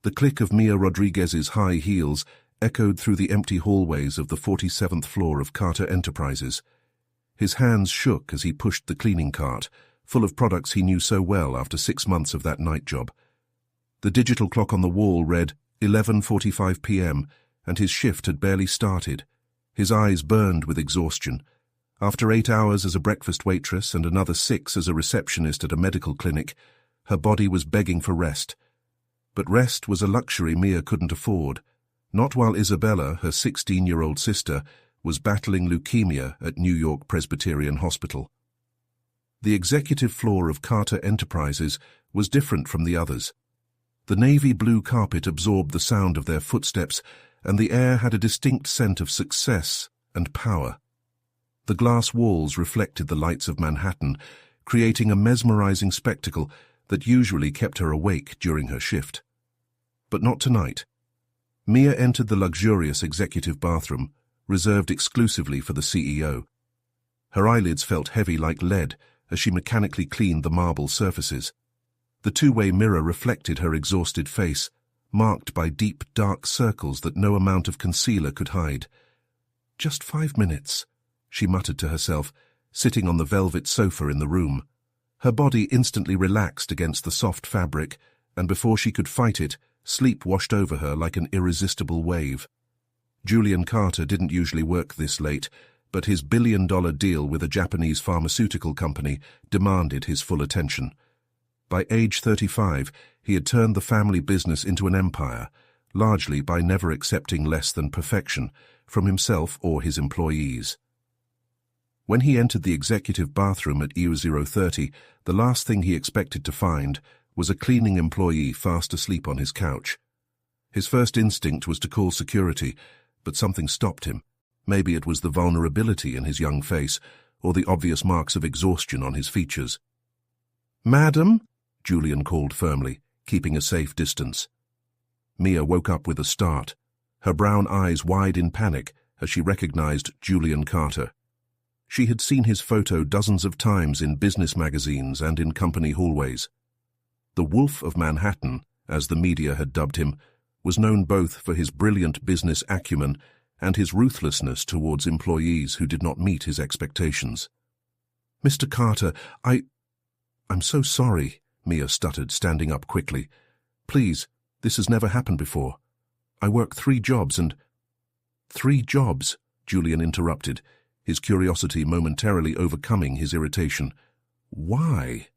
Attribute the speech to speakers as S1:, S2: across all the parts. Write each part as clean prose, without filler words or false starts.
S1: The click of Mia Rodriguez's high heels echoed through the empty hallways of the 47th floor of Carter Enterprises. His hands shook as he pushed the cleaning cart, full of products he knew so well after 6 months of that night job. The digital clock on the wall read 11:45 p.m., and his shift had barely started. His eyes burned with exhaustion. After 8 hours as a breakfast waitress and another 6 as a receptionist at a medical clinic, her body was begging for rest. But rest was a luxury Mia couldn't afford, not while Isabella, her 16-year-old sister, was battling leukemia at New York Presbyterian Hospital. The executive floor of Carter Enterprises was different from the others. The navy blue carpet absorbed the sound of their footsteps, and the air had a distinct scent of success and power. The glass walls reflected the lights of Manhattan, creating a mesmerizing spectacle that usually kept her awake during her shift. But not tonight. Mia entered the luxurious executive bathroom, reserved exclusively for the CEO. Her eyelids felt heavy like lead as she mechanically cleaned the marble surfaces. The two-way mirror reflected her exhausted face, marked by deep, dark circles that no amount of concealer could hide. "Just 5 minutes," she muttered to herself, sitting on the velvet sofa in the room. Her body instantly relaxed against the soft fabric, and before she could fight it, sleep washed over her like an irresistible wave. Julian Carter didn't usually work this late, but his billion-dollar deal with a Japanese pharmaceutical company demanded his full attention. By age 35, he had turned the family business into an empire, largely by never accepting less than perfection from himself or his employees. When he entered the executive bathroom at EU030, the last thing he expected to find was a cleaning employee fast asleep on his couch. His first instinct was to call security, but something stopped him. Maybe it was the vulnerability in his young face, or the obvious marks of exhaustion on his features. "Madam?" Julian called firmly, keeping a safe distance. Mia woke up with a start, her brown eyes wide in panic as she recognized Julian Carter. She had seen his photo dozens of times in business magazines and in company hallways. The Wolf of Manhattan, as the media had dubbed him, was known both for his brilliant business acumen and his ruthlessness towards employees who did not meet his expectations. "Mr. Carter, I'm so sorry," Mia stuttered, standing up quickly. "Please, this has never happened before. I work 3 jobs and—" "3 jobs," Julian interrupted, his curiosity momentarily overcoming his irritation. "Why?"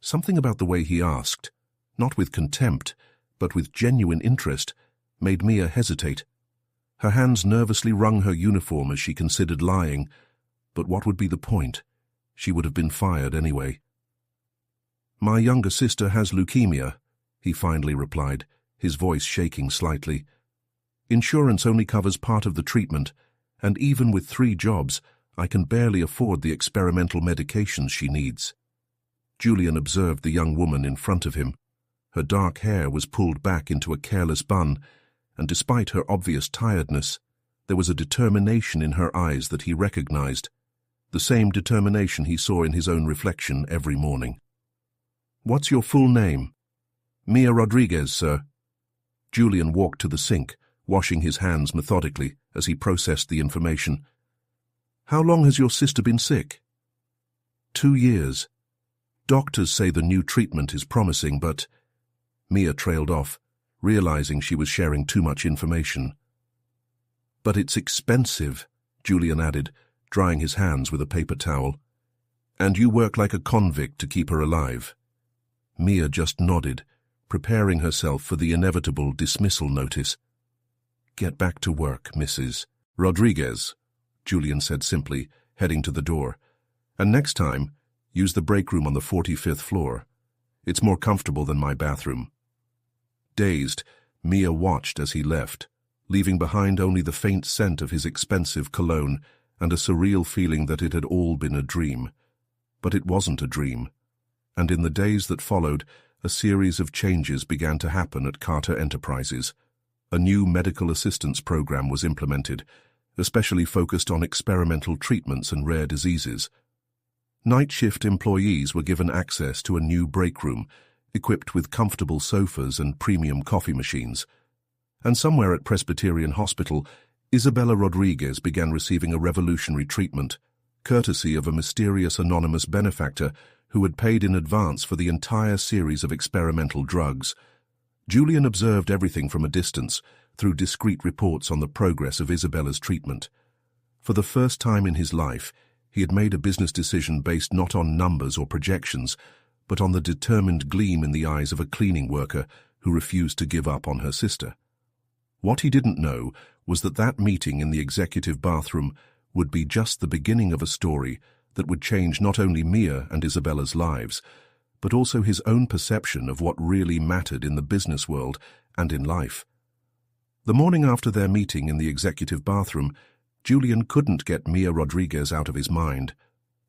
S1: Something about the way he asked, not with contempt, but with genuine interest, made Mia hesitate. Her hands nervously wrung her uniform as she considered lying, but what would be the point? She would have been fired anyway. "My younger sister has leukemia," he finally replied, his voice shaking slightly. "Insurance only covers part of the treatment, and even with 3 jobs, I can barely afford the experimental medications she needs." Julian observed the young woman in front of him. Her dark hair was pulled back into a careless bun, and despite her obvious tiredness, there was a determination in her eyes that he recognized, the same determination he saw in his own reflection every morning. "What's your full name?" "Mia Rodriguez, sir." Julian walked to the sink, washing his hands methodically as he processed the information. "How long has your sister been sick?" 2 years. Doctors say the new treatment is promising, but—" Mia trailed off, realizing she was sharing too much information. "But it's expensive," Julian added, drying his hands with a paper towel. "And you work like a convict to keep her alive." Mia just nodded, preparing herself for the inevitable dismissal notice. "Get back to work, Mrs. Rodriguez," Julian said simply, heading to the door. "And next time, use the break room on the 45th floor. It's more comfortable than my bathroom." Dazed, Mia watched as he left, leaving behind only the faint scent of his expensive cologne and a surreal feeling that it had all been a dream. But it wasn't a dream. And in the days that followed, a series of changes began to happen at Carter Enterprises. A new medical assistance program was implemented, especially focused on experimental treatments and rare diseases. Night shift employees were given access to a new break room, equipped with comfortable sofas and premium coffee machines. And somewhere at Presbyterian Hospital, Isabella Rodriguez began receiving a revolutionary treatment, courtesy of a mysterious anonymous benefactor who had paid in advance for the entire series of experimental drugs. Julian observed everything from a distance, through discreet reports on the progress of Isabella's treatment. For the first time in his life, he had made a business decision based not on numbers or projections, but on the determined gleam in the eyes of a cleaning worker who refused to give up on her sister. What he didn't know was that that meeting in the executive bathroom would be just the beginning of a story that would change not only Mia and Isabella's lives, but also his own perception of what really mattered in the business world and in life. The morning after their meeting in the executive bathroom, Julian couldn't get Mia Rodriguez out of his mind.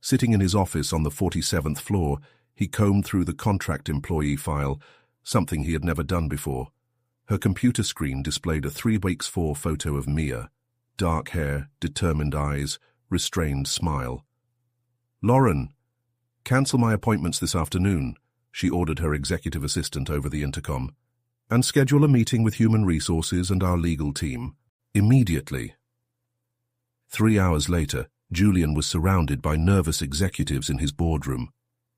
S1: Sitting in his office on the 47th floor, he combed through the contract employee file, something he had never done before. Her computer screen displayed a 3x4 photo of Mia. Dark hair, determined eyes, restrained smile. "Lauren, cancel my appointments this afternoon," she ordered her executive assistant over the intercom, "and schedule a meeting with Human Resources and our legal team. Immediately." 3 hours later, Julian was surrounded by nervous executives in his boardroom.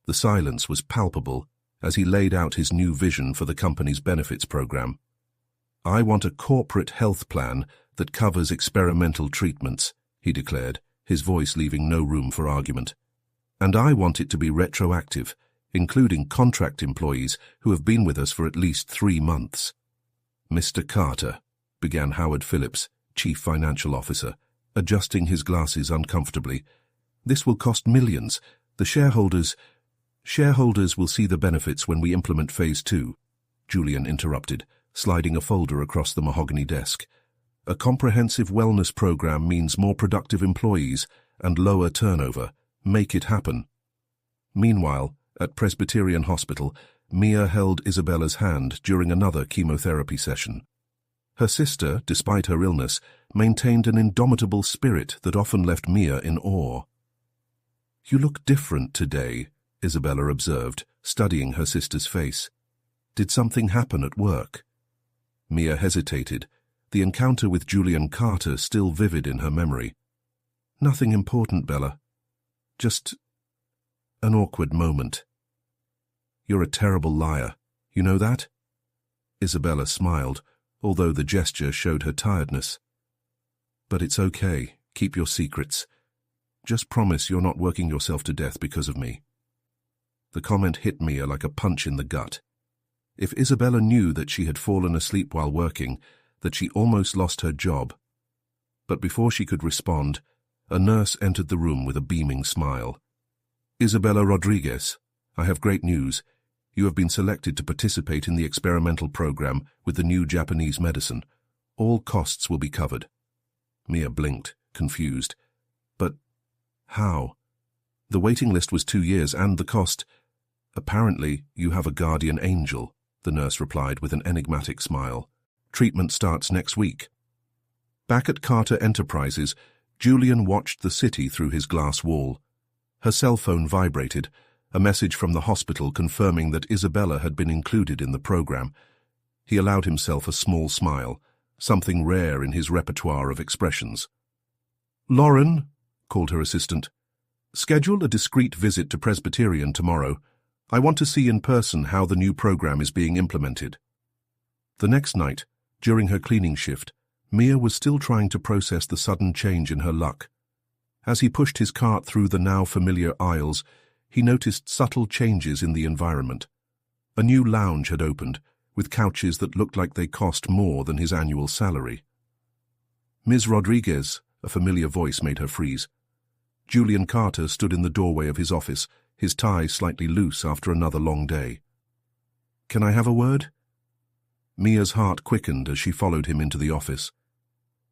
S1: The silence was palpable as he laid out his new vision for the company's benefits program. "I want a corporate health plan that covers experimental treatments," he declared, his voice leaving no room for argument. "And I want it to be retroactive, including contract employees who have been with us for at least 3 months. "Mr. Carter," began Howard Phillips, Chief Financial Officer, adjusting his glasses uncomfortably, "this will cost millions. The shareholders will see the benefits when we implement Phase 2, Julian interrupted, sliding a folder across the mahogany desk. "A comprehensive wellness program means more productive employees and lower turnover. Make it happen." Meanwhile, at Presbyterian Hospital, Mia held Isabella's hand during another chemotherapy session. Her sister, despite her illness, maintained an indomitable spirit that often left Mia in awe. "You look different today," Isabella observed, studying her sister's face. "Did something happen at work?" Mia hesitated, the encounter with Julian Carter still vivid in her memory. "Nothing important, Bella. Just an awkward moment." "You're a terrible liar. You know that?" Isabella smiled, although the gesture showed her tiredness. "But it's okay. Keep your secrets. Just promise you're not working yourself to death because of me." The comment hit Mia like a punch in the gut. If Isabella knew that she had fallen asleep while working, that she almost lost her job. But before she could respond, a nurse entered the room with a beaming smile. "Isabella Rodriguez, I have great news. You have been selected to participate in the experimental program with the new Japanese medicine. All costs will be covered." Mia blinked, confused. "But how? The waiting list was 2 years and the cost—" "Apparently, you have a guardian angel," the nurse replied with an enigmatic smile. "Treatment starts next week." Back at Carter Enterprises, Julian watched the city through his glass wall. Her cell phone vibrated, a message from the hospital confirming that Isabella had been included in the program. He allowed himself a small smile, something rare in his repertoire of expressions. "Lauren," called her assistant, "schedule a discreet visit to Presbyterian tomorrow. I want to see in person how the new program is being implemented." The next night, during her cleaning shift, Mia was still trying to process the sudden change in her luck. As he pushed his cart through the now familiar aisles, he noticed subtle changes in the environment. A new lounge had opened, with couches that looked like they cost more than his annual salary. "Ms. Rodriguez," a familiar voice made her freeze. Julian Carter stood in the doorway of his office, his tie slightly loose after another long day. "Can I have a word?" Mia's heart quickened as she followed him into the office.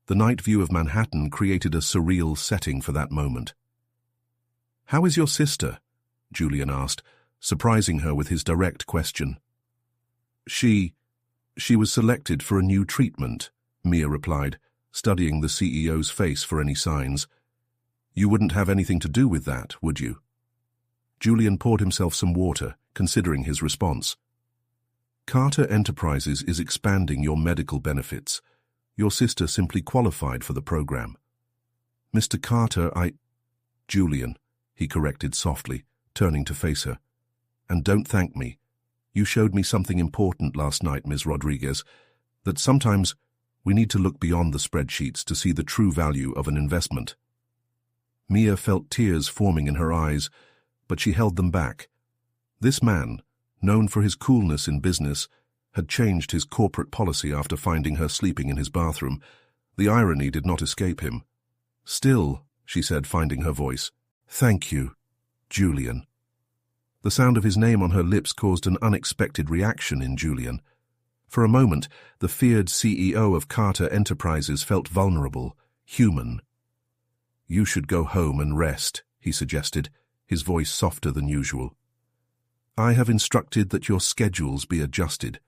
S1: The night view of Manhattan created a surreal setting for that moment. "How is your sister?" Julian asked, surprising her with his direct question. She was selected for a new treatment," Mia replied, studying the CEO's face for any signs. "You wouldn't have anything to do with that, would you?" Julian poured himself some water, considering his response. Carter Enterprises is expanding your medical benefits. Your sister simply qualified for the program. Mr. Carter, Julian, he corrected softly, turning to face her. And don't thank me. You showed me something important last night, Ms. Rodriguez, that sometimes we need to look beyond the spreadsheets to see the true value of an investment. Mia felt tears forming in her eyes, but she held them back. This man, known for his coolness in business, had changed his corporate policy after finding her sleeping in his bathroom. The irony did not escape him. Still, she said, finding her voice, "Thank you, Julian." The sound of his name on her lips caused an unexpected reaction in Julian. For a moment, the feared CEO of Carter Enterprises felt vulnerable, human. "You should go home and rest," he suggested, his voice softer than usual. "I have instructed that your schedules be adjusted.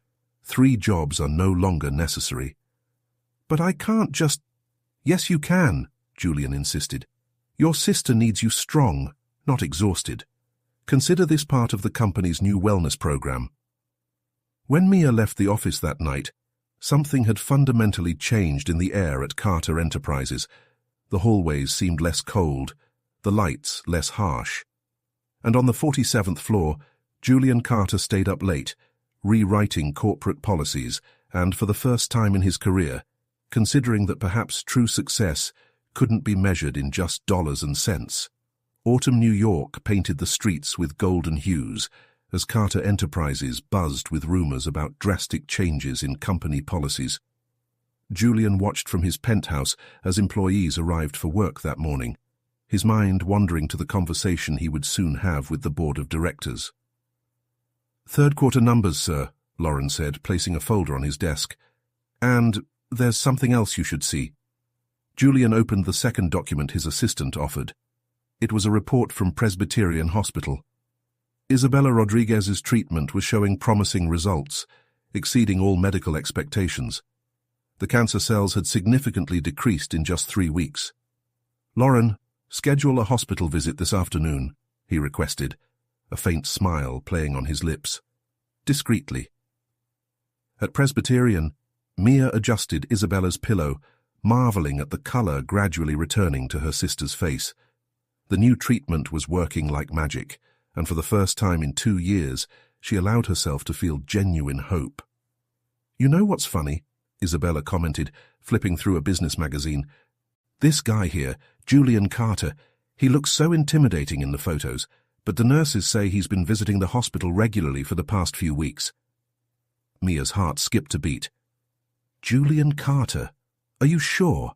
S1: 3 jobs are no longer necessary." "But I can't just—" "Yes, you can," Julian insisted. "Your sister needs you strong, not exhausted. Consider this part of the company's new wellness program." When Mia left the office that night, something had fundamentally changed in the air at Carter Enterprises. The hallways seemed less cold, the lights less harsh. And on the 47th floor, Julian Carter stayed up late, rewriting corporate policies, and for the first time in his career, considering that perhaps true success couldn't be measured in just dollars and cents. Autumn New York painted the streets with golden hues as Carter Enterprises buzzed with rumors about drastic changes in company policies. Julian watched from his penthouse as employees arrived for work that morning, his mind wandering to the conversation he would soon have with the board of directors. "Third quarter numbers, sir," Lauren said, placing a folder on his desk. "And there's something else you should see." Julian opened the second document his assistant offered. It was a report from Presbyterian Hospital. Isabella Rodriguez's treatment was showing promising results, exceeding all medical expectations. The cancer cells had significantly decreased in just 3 weeks. "Lauren, schedule a hospital visit this afternoon," he requested, a faint smile playing on his lips. Discreetly. At Presbyterian, Mia adjusted Isabella's pillow, marveling at the color gradually returning to her sister's face. The new treatment was working like magic, and for the first time in 2 years, she allowed herself to feel genuine hope. "You know what's funny?" Isabella commented, flipping through a business magazine. "This guy here, Julian Carter, he looks so intimidating in the photos, but the nurses say he's been visiting the hospital regularly for the past few weeks." Mia's heart skipped a beat. "Julian Carter? Are you sure?"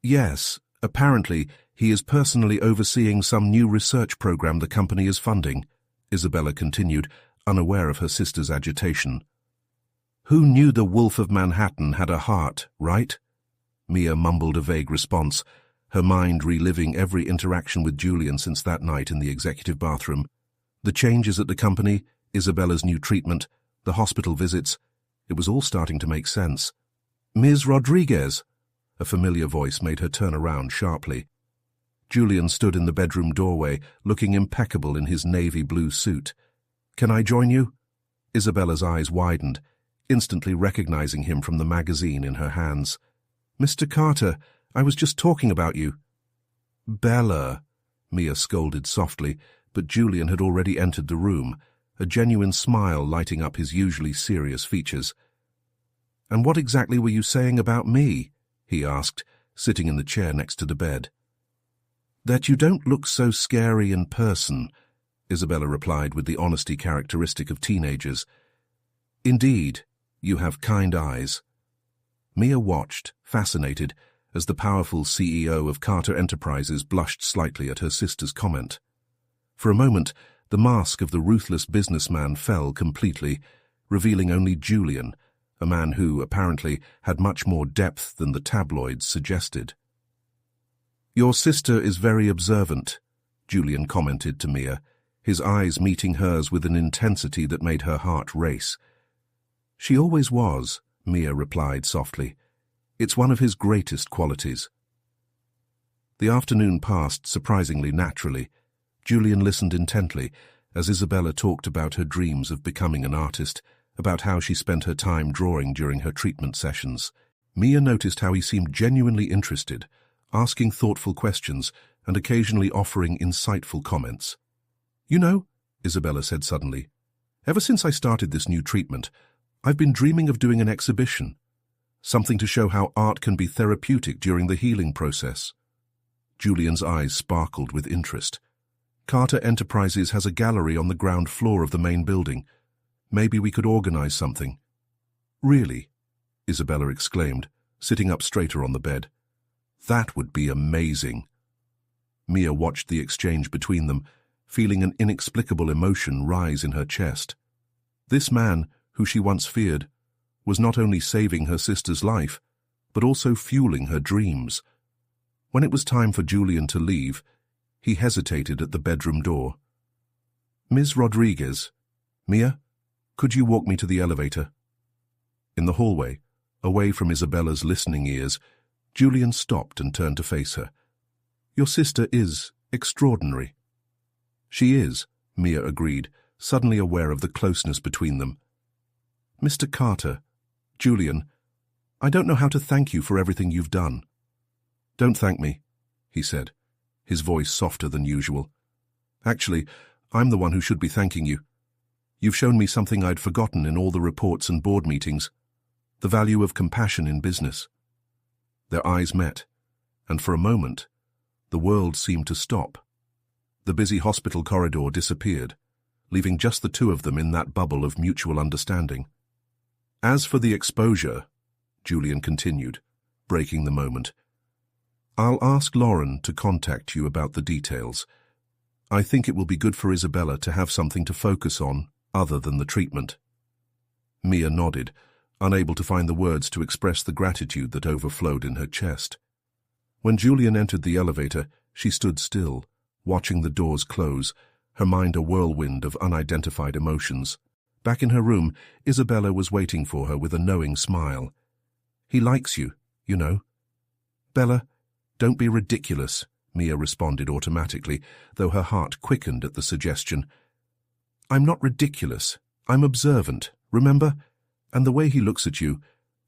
S1: "Yes, apparently he is personally overseeing some new research program the company is funding," Isabella continued, unaware of her sister's agitation. "Who knew the Wolf of Manhattan had a heart, right?" Mia mumbled a vague response, her mind reliving every interaction with Julian since that night in the executive bathroom. The changes at the company, Isabella's new treatment, the hospital visits, it was all starting to make sense. "Ms. Rodriguez!" A familiar voice made her turn around sharply. Julian stood in the bedroom doorway, looking impeccable in his navy blue suit. "Can I join you?" Isabella's eyes widened, instantly recognizing him from the magazine in her hands. "Mr. Carter, I was just talking about you." "Bella," Mia scolded softly, but Julian had already entered the room, a genuine smile lighting up his usually serious features. "And what exactly were you saying about me?" he asked, sitting in the chair next to the bed. "That you don't look so scary in person," Isabella replied with the honesty characteristic of teenagers. "Indeed, you have kind eyes." Mia watched, fascinated, as the powerful CEO of Carter Enterprises blushed slightly at her sister's comment. For a moment, the mask of the ruthless businessman fell completely, revealing only Julian, a man who, apparently, had much more depth than the tabloids suggested. "Your sister is very observant," Julian commented to Mia, his eyes meeting hers with an intensity that made her heart race. "She always was," Mia replied softly. "It's one of his greatest qualities." The afternoon passed surprisingly naturally. Julian listened intently as Isabella talked about her dreams of becoming an artist, about how she spent her time drawing during her treatment sessions. Mia noticed how he seemed genuinely interested, asking thoughtful questions and occasionally offering insightful comments. "You know," Isabella said suddenly, "ever since I started this new treatment, I've been dreaming of doing an exhibition, something to show how art can be therapeutic during the healing process." Julian's eyes sparkled with interest. "Carter Enterprises has a gallery on the ground floor of the main building. Maybe we could organize something." "Really?" Isabella exclaimed, sitting up straighter on the bed. "That would be amazing." Mia watched the exchange between them, feeling an inexplicable emotion rise in her chest. This man, who she once feared, was not only saving her sister's life, but also fueling her dreams. When it was time for Julian to leave, he hesitated at the bedroom door. "Ms. Rodriguez, Mia, could you walk me to the elevator?" In the hallway, away from Isabella's listening ears, Julian stopped and turned to face her. "Your sister is extraordinary." "She is," Mia agreed, suddenly aware of the closeness between them. "Mr. Carter, Julian, I don't know how to thank you for everything you've done." "Don't thank me," he said, his voice softer than usual. "Actually, I'm the one who should be thanking you. You've shown me something I'd forgotten in all the reports and board meetings, the value of compassion in business." Their eyes met, and for a moment, the world seemed to stop. The busy hospital corridor disappeared, leaving just the two of them in that bubble of mutual understanding. "As for the exposure," Julian continued, breaking the moment, "I'll ask Lauren to contact you about the details. I think it will be good for Isabella to have something to focus on other than the treatment." Mia nodded, unable to find the words to express the gratitude that overflowed in her chest. When Julian entered the elevator, she stood still, watching the doors close, her mind a whirlwind of unidentified emotions. Back in her room, Isabella was waiting for her with a knowing smile. "He likes you, you know." "Bella, don't be ridiculous," Mia responded automatically, though her heart quickened at the suggestion. "I'm not ridiculous. I'm observant, remember? And the way he looks at you,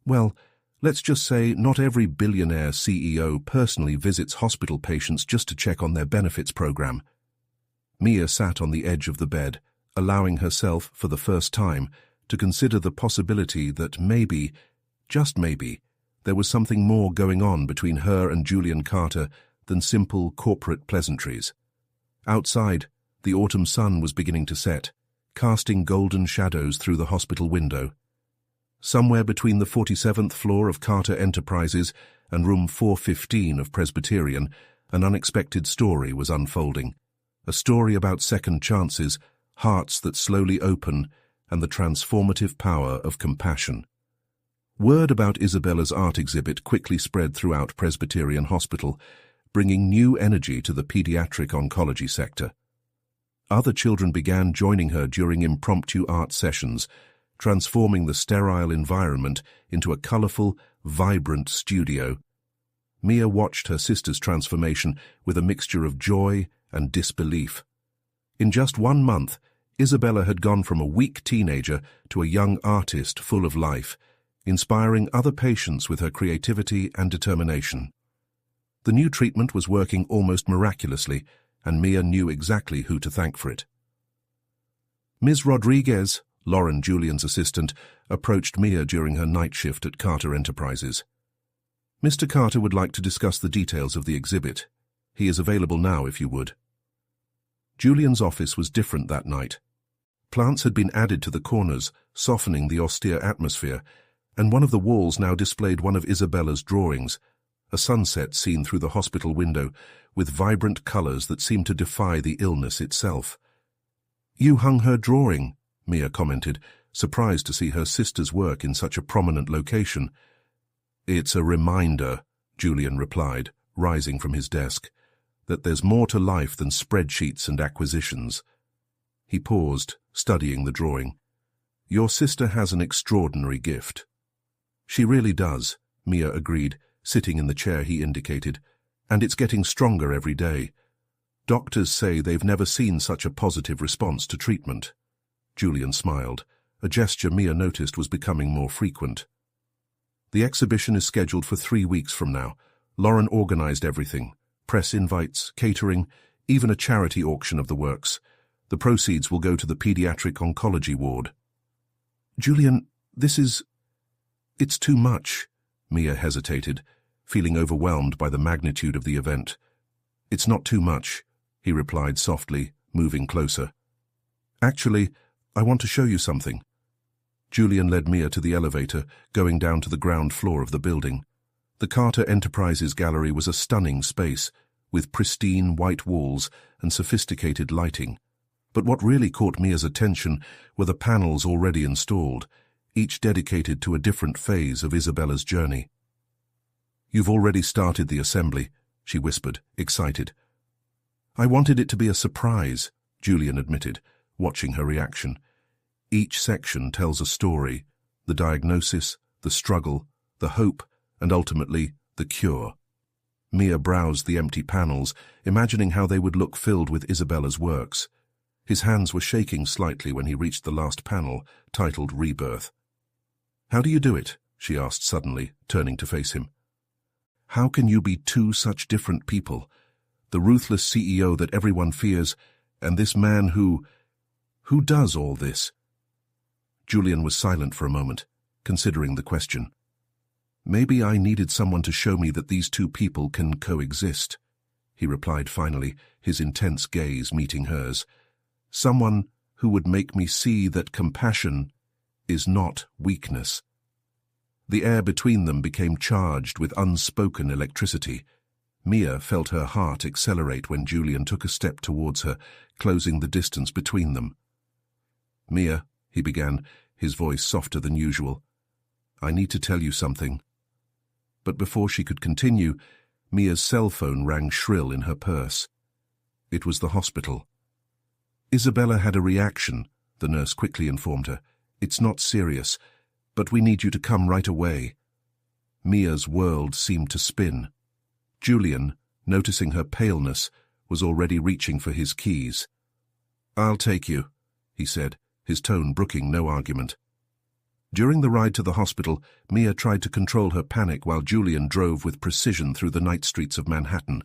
S1: well, let's just say not every billionaire CEO personally visits hospital patients just to check on their benefits program." Mia sat on the edge of the bed, allowing herself, for the first time, to consider the possibility that maybe, just maybe, there was something more going on between her and Julian Carter than simple corporate pleasantries. Outside, the autumn sun was beginning to set, casting golden shadows through the hospital window. Somewhere between the 47th floor of Carter Enterprises and room 415 of Presbyterian, an unexpected story was unfolding. A story about second chances, hearts that slowly open, and the transformative power of compassion. Word about Isabella's art exhibit quickly spread throughout Presbyterian Hospital, bringing new energy to the pediatric oncology sector. Other children began joining her during impromptu art sessions, transforming the sterile environment into a colorful, vibrant studio. Mia watched her sister's transformation with a mixture of joy and disbelief. In just 1 month, Isabella had gone from a weak teenager to a young artist full of life, inspiring other patients with her creativity and determination. The new treatment was working almost miraculously, and Mia knew exactly who to thank for it. Ms. Rodriguez, Lauren, Julian's assistant, approached Mia during her night shift at Carter Enterprises. "Mr. Carter would like to discuss the details of the exhibit. He is available now if you would." Julian's office was different that night. Plants had been added to the corners, softening the austere atmosphere, and one of the walls now displayed one of Isabella's drawings, a sunset seen through the hospital window, with vibrant colors that seemed to defy the illness itself. "You hung her drawing," Mia commented, surprised to see her sister's work in such a prominent location. "It's a reminder," Julian replied, rising from his desk, "that there's more to life than spreadsheets and acquisitions." He paused, studying the drawing. "Your sister has an extraordinary gift." "She really does," Mia agreed, sitting in the chair he indicated, "and it's getting stronger every day. Doctors say they've never seen such a positive response to treatment." Julian smiled, a gesture Mia noticed was becoming more frequent. The exhibition is scheduled for 3 weeks from now. Lauren organized everything. Press invites, catering, even a charity auction of the works. The proceeds will go to the pediatric oncology ward. Julian, it's too much, Mia hesitated, feeling overwhelmed by the magnitude of the event. It's not too much, he replied softly, moving closer. Actually, I want to show you something. Julian led Mia to the elevator, going down to the ground floor of the building. The Carter Enterprises Gallery was a stunning space, with pristine white walls and sophisticated lighting. But what really caught Mia's attention were the panels already installed, each dedicated to a different phase of Isabella's journey. You've already started the assembly, she whispered, excited. I wanted it to be a surprise, Julian admitted, watching her reaction. Each section tells a story, the diagnosis, the struggle, the hope, and ultimately, the cure. Mia browsed the empty panels, imagining how they would look filled with Isabella's works. His hands were shaking slightly when he reached the last panel, titled Rebirth. How do you do it? She asked suddenly, turning to face him. How can you be two such different people? The ruthless CEO that everyone fears, and this man who does all this? Julian was silent for a moment, considering the question. Maybe I needed someone to show me that these two people can coexist, he replied finally, his intense gaze meeting hers. Someone who would make me see that compassion is not weakness. The air between them became charged with unspoken electricity. Mia felt her heart accelerate when Julian took a step towards her, closing the distance between them. Mia, he began, his voice softer than usual. I need to tell you something. But before she could continue, Mia's cell phone rang shrill in her purse. It was the hospital. Isabella had a reaction, the nurse quickly informed her. It's not serious, but we need you to come right away. Mia's world seemed to spin. Julian, noticing her paleness, was already reaching for his keys. I'll take you, he said, his tone brooking no argument. During the ride to the hospital, Mia tried to control her panic while Julian drove with precision through the night streets of Manhattan.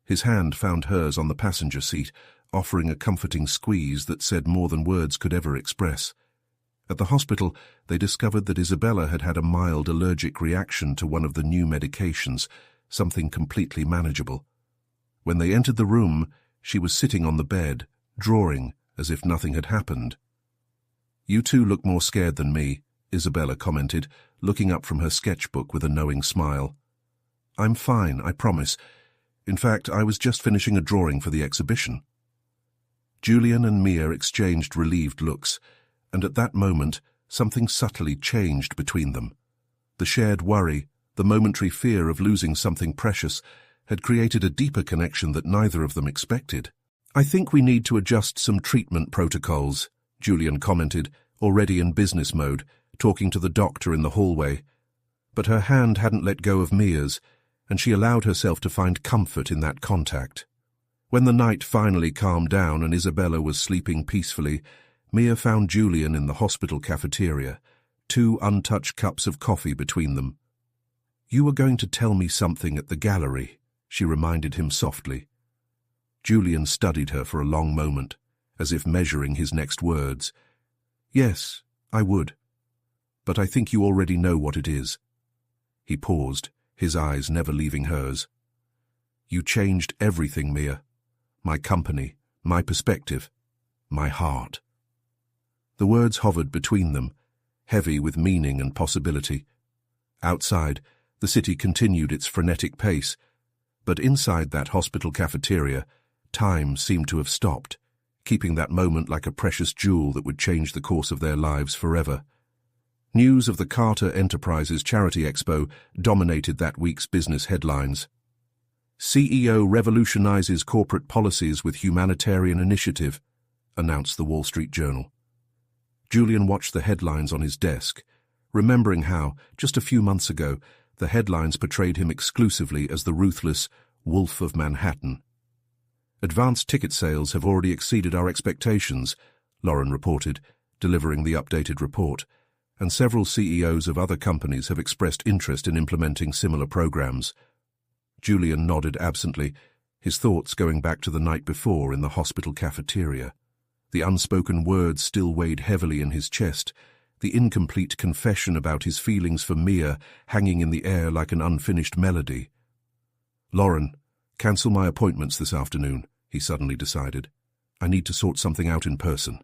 S1: His hand found hers on the passenger seat, offering a comforting squeeze that said more than words could ever express. At the hospital, they discovered that Isabella had had a mild allergic reaction to one of the new medications, something completely manageable. When they entered the room, she was sitting on the bed, drawing as if nothing had happened. You two look more scared than me, Isabella commented, looking up from her sketchbook with a knowing smile. I'm fine, I promise. In fact, I was just finishing a drawing for the exhibition. Julian and Mia exchanged relieved looks, and at that moment, something subtly changed between them. The shared worry, the momentary fear of losing something precious, had created a deeper connection that neither of them expected. I think we need to adjust some treatment protocols, Julian commented, already in business mode, talking to the doctor in the hallway. But her hand hadn't let go of Mia's, and she allowed herself to find comfort in that contact. When the night finally calmed down and Isabella was sleeping peacefully, Mia found Julian in the hospital cafeteria, 2 untouched cups of coffee between them. You were going to tell me something at the gallery, she reminded him softly. Julian studied her for a long moment, as if measuring his next words. Yes, I would. But I think you already know what it is. He paused, his eyes never leaving hers. You changed everything, Mia. My company, my perspective, my heart. The words hovered between them, heavy with meaning and possibility. Outside, the city continued its frenetic pace, but inside that hospital cafeteria, time seemed to have stopped, keeping that moment like a precious jewel that would change the course of their lives forever. News of the Carter Enterprises Charity Expo dominated that week's business headlines. CEO revolutionizes corporate policies with humanitarian initiative, announced the Wall Street Journal. Julian watched the headlines on his desk, remembering how, just a few months ago, the headlines portrayed him exclusively as the ruthless Wolf of Manhattan. Advanced ticket sales have already exceeded our expectations, Lauren reported, delivering the updated report, and several CEOs of other companies have expressed interest in implementing similar programs. Julian nodded absently, his thoughts going back to the night before in the hospital cafeteria. The unspoken words still weighed heavily in his chest, the incomplete confession about his feelings for Mia hanging in the air like an unfinished melody. "Lauren, cancel my appointments this afternoon," he suddenly decided. "I need to sort something out in person."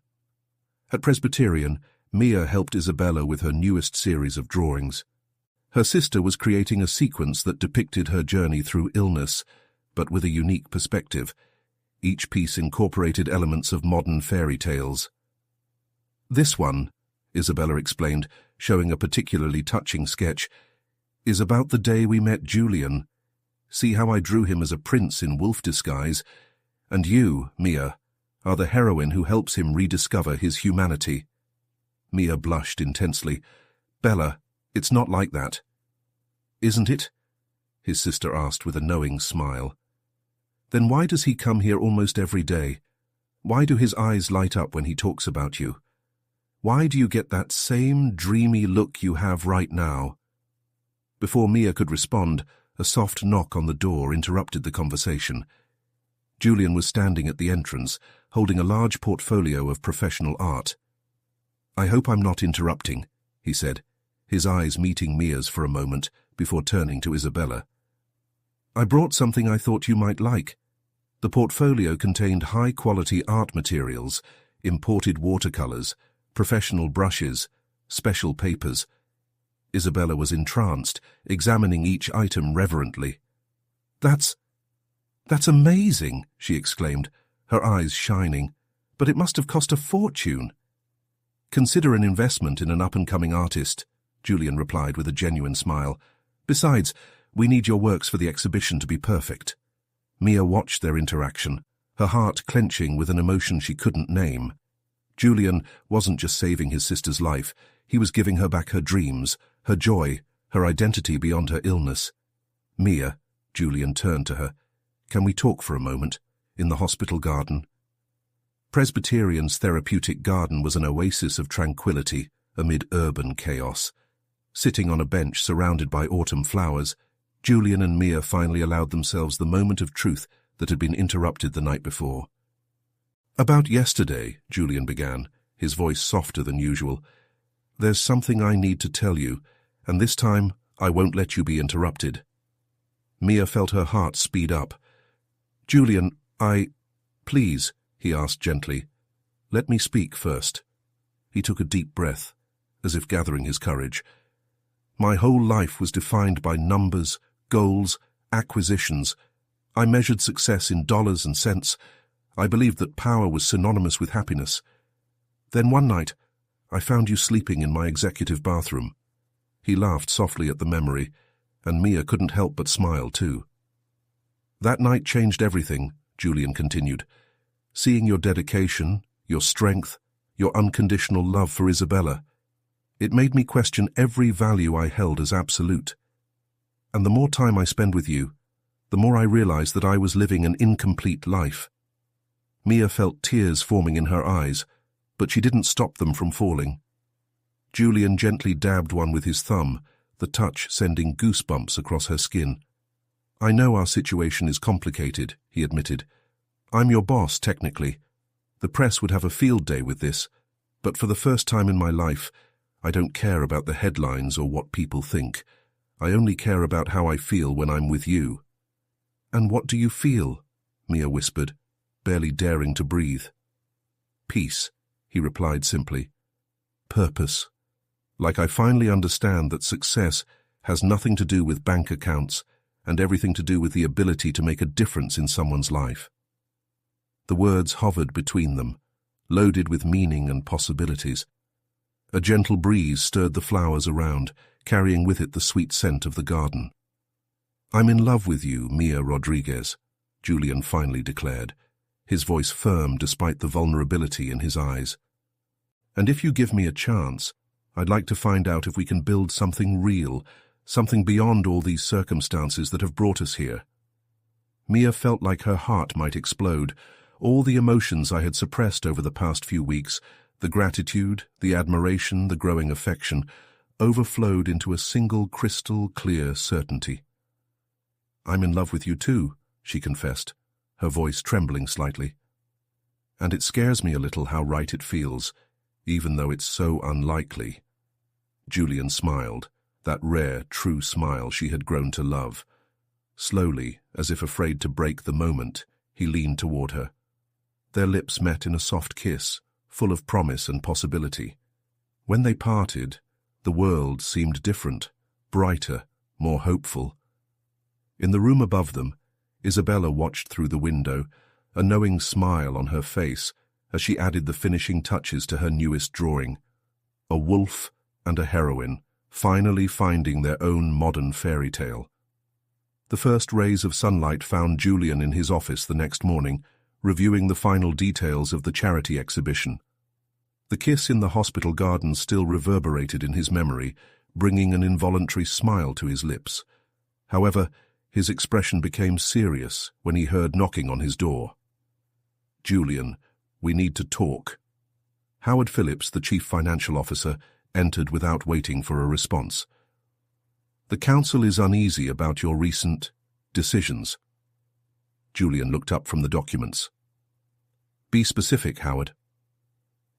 S1: At Presbyterian, Mia helped Isabella with her newest series of drawings. Her sister was creating a sequence that depicted her journey through illness, but with a unique perspective. Each piece incorporated elements of modern fairy tales. "This one," Isabella explained, showing a particularly touching sketch, "is about the day we met Julian. See how I drew him as a prince in wolf disguise, and you, Mia, are the heroine who helps him rediscover his humanity." Mia blushed intensely. "Bella, it's not like that." "Isn't it?" his sister asked with a knowing smile. "Then why does he come here almost every day? Why do his eyes light up when he talks about you? Why do you get that same dreamy look you have right now?" Before Mia could respond, a soft knock on the door interrupted the conversation. Julian was standing at the entrance, holding a large portfolio of professional art. "I hope I'm not interrupting," he said, his eyes meeting Mia's for a moment before turning to Isabella. "I brought something I thought you might like." The portfolio contained high-quality art materials, imported watercolors, professional brushes, special papers. Isabella was entranced, examining each item reverently. That's amazing," she exclaimed, her eyes shining. "But it must have cost a fortune." "Consider an investment in an up-and-coming artist," Julian replied with a genuine smile. "Besides, we need your works for the exhibition to be perfect." Mia watched their interaction, her heart clenching with an emotion she couldn't name. Julian wasn't just saving his sister's life, he was giving her back her dreams, her joy, her identity beyond her illness. "Mia," Julian turned to her, "can we talk for a moment, in the hospital garden?" Presbyterian's therapeutic garden was an oasis of tranquility amid urban chaos. Sitting on a bench surrounded by autumn flowers, Julian and Mia finally allowed themselves the moment of truth that had been interrupted the night before. "About yesterday," Julian began, his voice softer than usual, "there's something I need to tell you, and this time I won't let you be interrupted." Mia felt her heart speed up. "Julian, please," he asked gently, "let me speak first." He took a deep breath, as if gathering his courage. "My whole life was defined by numbers, goals, acquisitions. I measured success in dollars and cents. I believed that power was synonymous with happiness. Then one night, I found you sleeping in my executive bathroom." He laughed softly at the memory, and Mia couldn't help but smile too. "That night changed everything," Julian continued. "Seeing your dedication, your strength, your unconditional love for Isabella, it made me question every value I held as absolute. And the more time I spend with you, the more I realized that I was living an incomplete life." Mia felt tears forming in her eyes, but she didn't stop them from falling. Julian gently dabbed one with his thumb, the touch sending goosebumps across her skin. "I know our situation is complicated," he admitted. "I'm your boss, technically. The press would have a field day with this, but for the first time in my life, I don't care about the headlines or what people think. I only care about how I feel when I'm with you." "And what do you feel?" Mia whispered, barely daring to breathe. "Peace," he replied simply. "Purpose. Like I finally understand that success has nothing to do with bank accounts and everything to do with the ability to make a difference in someone's life." The words hovered between them, loaded with meaning and possibilities. A gentle breeze stirred the flowers around, carrying with it the sweet scent of the garden. "I'm in love with you, Mia Rodriguez," Julian finally declared, his voice firm despite the vulnerability in his eyes. "And if you give me a chance, I'd like to find out if we can build something real, something beyond all these circumstances that have brought us here." Mia felt like her heart might explode. All the emotions I had suppressed over the past few weeks, The gratitude, the admiration, the growing affection overflowed into a single crystal-clear certainty. "I'm in love with you too," she confessed, her voice trembling slightly. "And it scares me a little how right it feels, even though it's so unlikely." Julian smiled, that rare, true smile she had grown to love. Slowly, as if afraid to break the moment, he leaned toward her. Their lips met in a soft kiss, full of promise and possibility. When they parted, the world seemed different, brighter, more hopeful. In the room above them, Isabella watched through the window, a knowing smile on her face as she added the finishing touches to her newest drawing. A wolf and a heroine, finally finding their own modern fairy tale. The first rays of sunlight found Julian in his office the next morning, reviewing the final details of the charity exhibition. The kiss in the hospital garden still reverberated in his memory, bringing an involuntary smile to his lips. However, his expression became serious when he heard knocking on his door. "Julian, we need to talk." Howard Phillips, the chief financial officer, entered without waiting for a response. "The council is uneasy about your recent decisions." Julian looked up from the documents. "Be specific, Howard."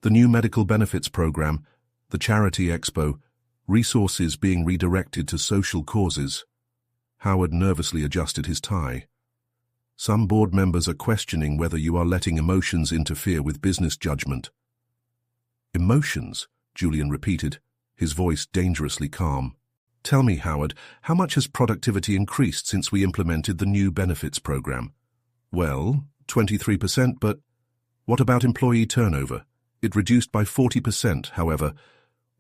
S1: "The new medical benefits program, the charity expo, resources being redirected to social causes." Howard nervously adjusted his tie. "Some board members are questioning whether you are letting emotions interfere with business judgment." "Emotions?" Julian repeated, his voice dangerously calm. "Tell me, Howard, how much has productivity increased since we implemented the new benefits program?" "Well, 23%, but what about employee turnover? It reduced by 40%, however.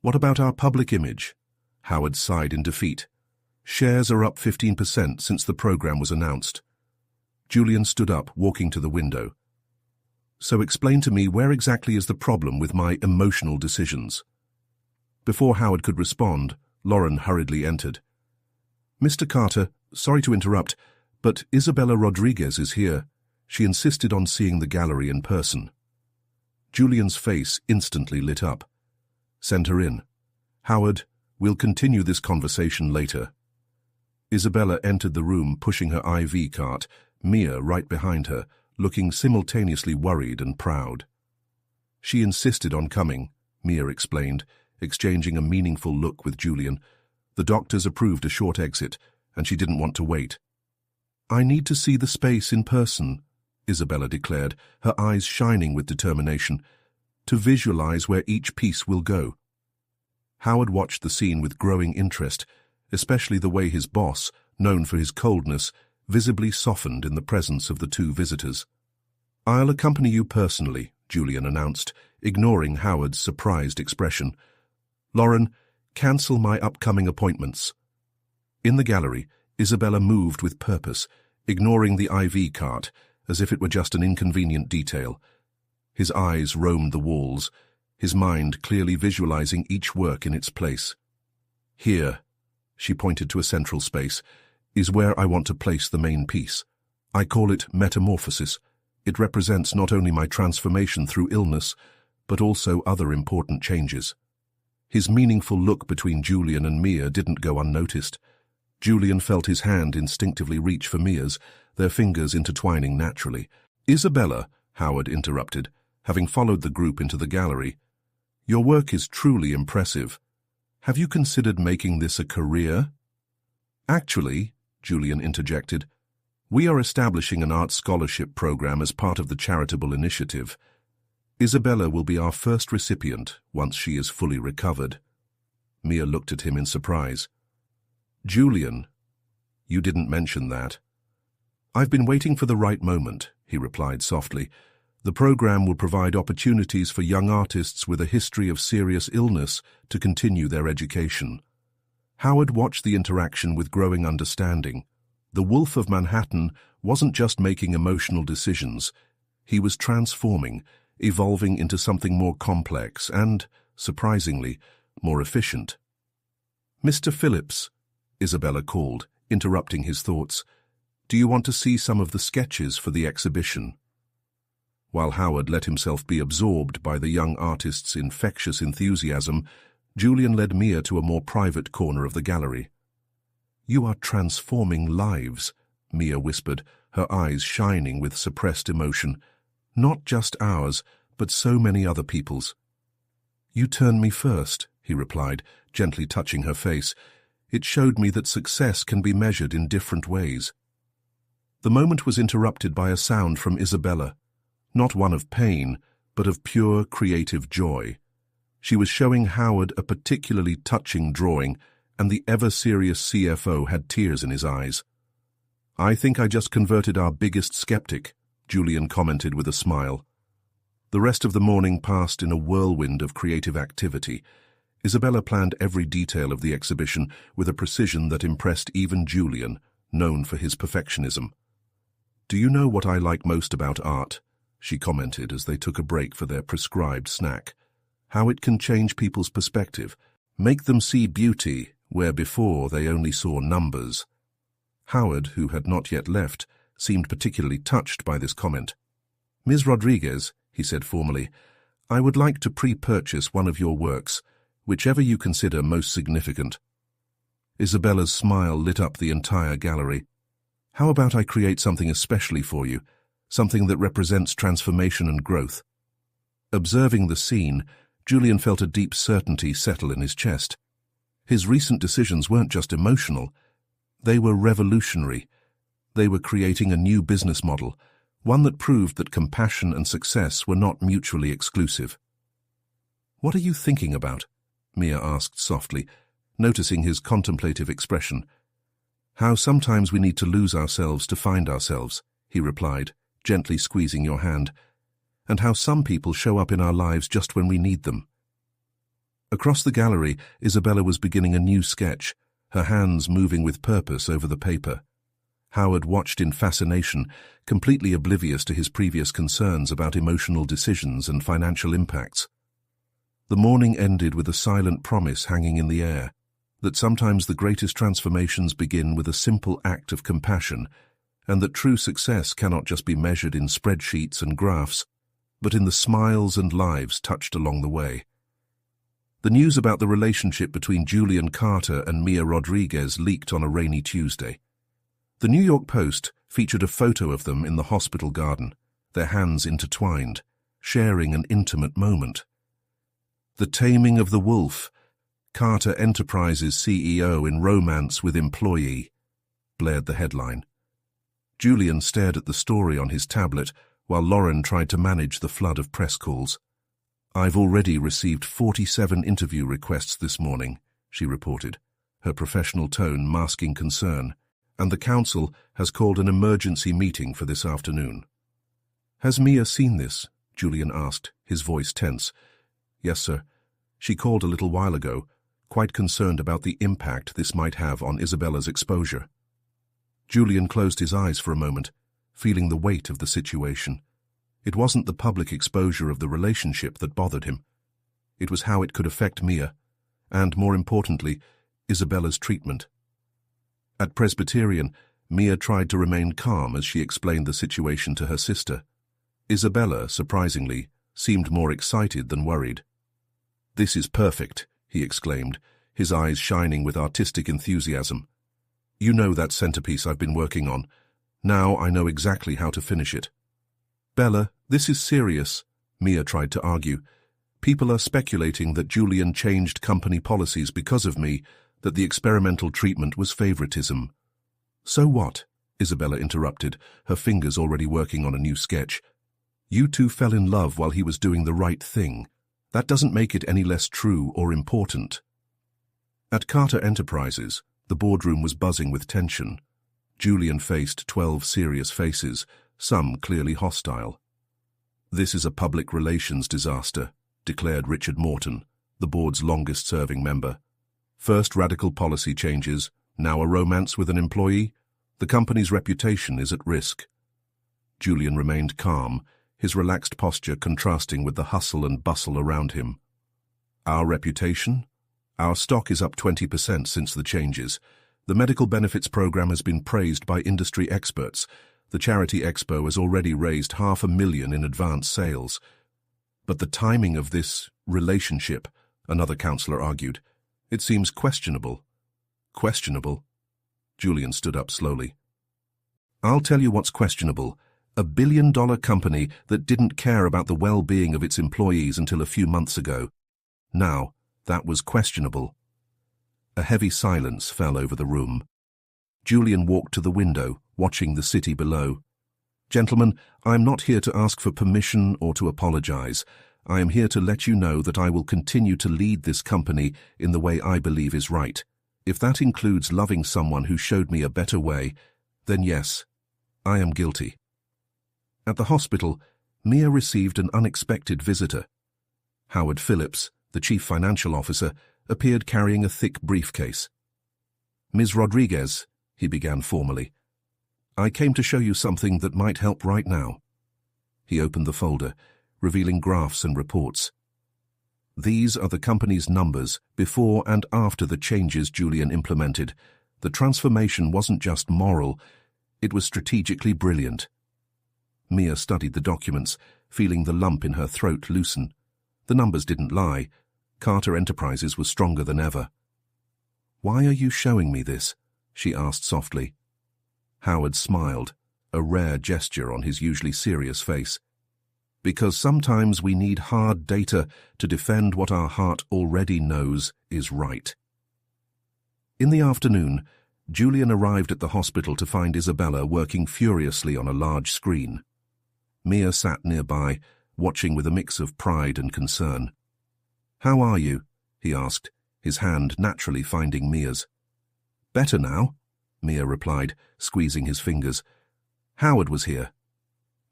S1: What about our public image?" Howard sighed in defeat. "Shares are up 15% since the program was announced." Julian stood up, walking to the window. "So explain to me, where exactly is the problem with my emotional decisions?" Before Howard could respond, Lauren hurriedly entered. "Mr. Carter, sorry to interrupt, but Isabella Rodriguez is here. She insisted on seeing the gallery in person." Julian's face instantly lit up. "Send her in. Howard, we'll continue this conversation later." Isabella entered the room pushing her IV cart, Mia right behind her, looking simultaneously worried and proud. "She insisted on coming," Mia explained, exchanging a meaningful look with Julian. "The doctors approved a short exit, and she didn't want to wait." "I need to see the space in person," Isabella declared, her eyes shining with determination, "to visualize where each piece will go." Howard watched the scene with growing interest, especially the way his boss, known for his coldness, visibly softened in the presence of the two visitors. "I'll accompany you personally," Julian announced, ignoring Howard's surprised expression. "Lauren, cancel my upcoming appointments." In the gallery, Isabella moved with purpose, ignoring the IV cart, as if it were just an inconvenient detail. His eyes roamed the walls, his mind clearly visualizing each work in its place. "Here," she pointed to a central space, "is where I want to place the main piece. I call it metamorphosis. It represents not only my transformation through illness, but also other important changes." His meaningful look between Julian and Mia didn't go unnoticed. Julian felt his hand instinctively reach for Mia's, their fingers intertwining naturally. "Isabella," Howard interrupted, having followed the group into the gallery, "your work is truly impressive. Have you considered making this a career?" "Actually," Julian interjected, "we are establishing an art scholarship program as part of the charitable initiative. Isabella will be our first recipient once she is fully recovered." Mia looked at him in surprise. "Julian, you didn't mention that." "I've been waiting for the right moment," he replied softly. "The program will provide opportunities for young artists with a history of serious illness to continue their education." Howard watched the interaction with growing understanding. The Wolf of Manhattan wasn't just making emotional decisions. He was transforming, evolving into something more complex and, surprisingly, more efficient. "Mr. Phillips," Isabella called, interrupting his thoughts, "do you want to see some of the sketches for the exhibition?" While Howard let himself be absorbed by the young artist's infectious enthusiasm, Julian led Mia to a more private corner of the gallery. "You are transforming lives," Mia whispered, her eyes shining with suppressed emotion. "Not just ours, but so many other people's." "You turned me first," he replied, gently touching her face. "It showed me that success can be measured in different ways." The moment was interrupted by a sound from Isabella, not one of pain, but of pure creative joy. She was showing Howard a particularly touching drawing, and the ever-serious CFO had tears in his eyes. "I think I just converted our biggest skeptic," Julian commented with a smile. The rest of the morning passed in a whirlwind of creative activity. Isabella planned every detail of the exhibition with a precision that impressed even Julian, known for his perfectionism. "Do you know what I like most about art?" she commented as they took a break for their prescribed snack. "How it can change people's perspective, make them see beauty where before they only saw numbers." Howard, who had not yet left, seemed particularly touched by this comment. "Ms. Rodriguez," he said formally, "I would like to pre-purchase one of your works, whichever you consider most significant." Isabella's smile lit up the entire gallery. "How about I create something especially for you, something that represents transformation and growth?" Observing the scene, Julian felt a deep certainty settle in his chest. His recent decisions weren't just emotional. They were revolutionary. They were creating a new business model, one that proved that compassion and success were not mutually exclusive. "What are you thinking about?" Mia asked softly, noticing his contemplative expression. "How sometimes we need to lose ourselves to find ourselves," he replied, gently squeezing your hand, "and how some people show up in our lives just when we need them." Across the gallery, Isabella was beginning a new sketch, her hands moving with purpose over the paper. Howard watched in fascination, completely oblivious to his previous concerns about emotional decisions and financial impacts. The morning ended with a silent promise hanging in the air, that sometimes the greatest transformations begin with a simple act of compassion, and that true success cannot just be measured in spreadsheets and graphs, but in the smiles and lives touched along the way. The news about the relationship between Julian Carter and Mia Rodriguez leaked on a rainy Tuesday. The New York Post featured a photo of them in the hospital garden, their hands intertwined, sharing an intimate moment. "The Taming of the Wolf, Carter Enterprises CEO in romance with employee," blared the headline. Julian stared at the story on his tablet while Lauren tried to manage the flood of press calls. "I've already received 47 interview requests this morning," she reported, her professional tone masking concern, "and the council has called an emergency meeting for this afternoon." "Has Mia seen this?" Julian asked, his voice tense. "Yes, sir. She called a little while ago, quite concerned about the impact this might have on Isabella's exposure." Julian closed his eyes for a moment, feeling the weight of the situation. It wasn't the public exposure of the relationship that bothered him. It was how it could affect Mia, and, more importantly, Isabella's treatment. At Presbyterian, Mia tried to remain calm as she explained the situation to her sister. Isabella, surprisingly, seemed more excited than worried. "This is perfect," he exclaimed, his eyes shining with artistic enthusiasm. "You know that centerpiece I've been working on. Now I know exactly how to finish it." "Bella, this is serious," Mia tried to argue. "People are speculating that Julian changed company policies because of me, that the experimental treatment was favoritism." "So what?" Isabella interrupted, her fingers already working on a new sketch. "You two fell in love while he was doing the right thing. That doesn't make it any less true or important." At Carter Enterprises, the boardroom was buzzing with tension. Julian faced 12 serious faces, some clearly hostile. "This is a public relations disaster," declared Richard Morton, the board's longest-serving member. "First radical policy changes, now a romance with an employee. The company's reputation is at risk." Julian remained calm, his relaxed posture contrasting with the hustle and bustle around him. "Our reputation? Our stock is up 20% since the changes. The medical benefits program has been praised by industry experts. The charity expo has already raised $500,000 in advance sales. But the timing of this relationship, another counselor argued, it seems questionable. Questionable? Julian stood up slowly. I'll tell you what's questionable. A billion-dollar company that didn't care about the well-being of its employees until a few months ago. Now, that was questionable. A heavy silence fell over the room. Julian walked to the window, watching the city below. Gentlemen, I am not here to ask for permission or to apologize. I am here to let you know that I will continue to lead this company in the way I believe is right. If that includes loving someone who showed me a better way, then yes, I am guilty. At the hospital, Mia received an unexpected visitor. Howard Phillips, the chief financial officer, appeared carrying a thick briefcase. Ms. Rodriguez, he began formally, I came to show you something that might help right now. He opened the folder, revealing graphs and reports. These are the company's numbers before and after the changes Julian implemented. The transformation wasn't just moral, it was strategically brilliant. Mia studied the documents, feeling the lump in her throat loosen. The numbers didn't lie. Carter Enterprises was stronger than ever. Why are you showing me this? She asked softly. Howard smiled, a rare gesture on his usually serious face. Because sometimes we need hard data to defend what our heart already knows is right. In the afternoon, Julian arrived at the hospital to find Isabella working furiously on a large screen. Mia sat nearby, watching with a mix of pride and concern. How are you? He asked, his hand naturally finding Mia's. Better now, Mia replied, squeezing his fingers. Howard was here.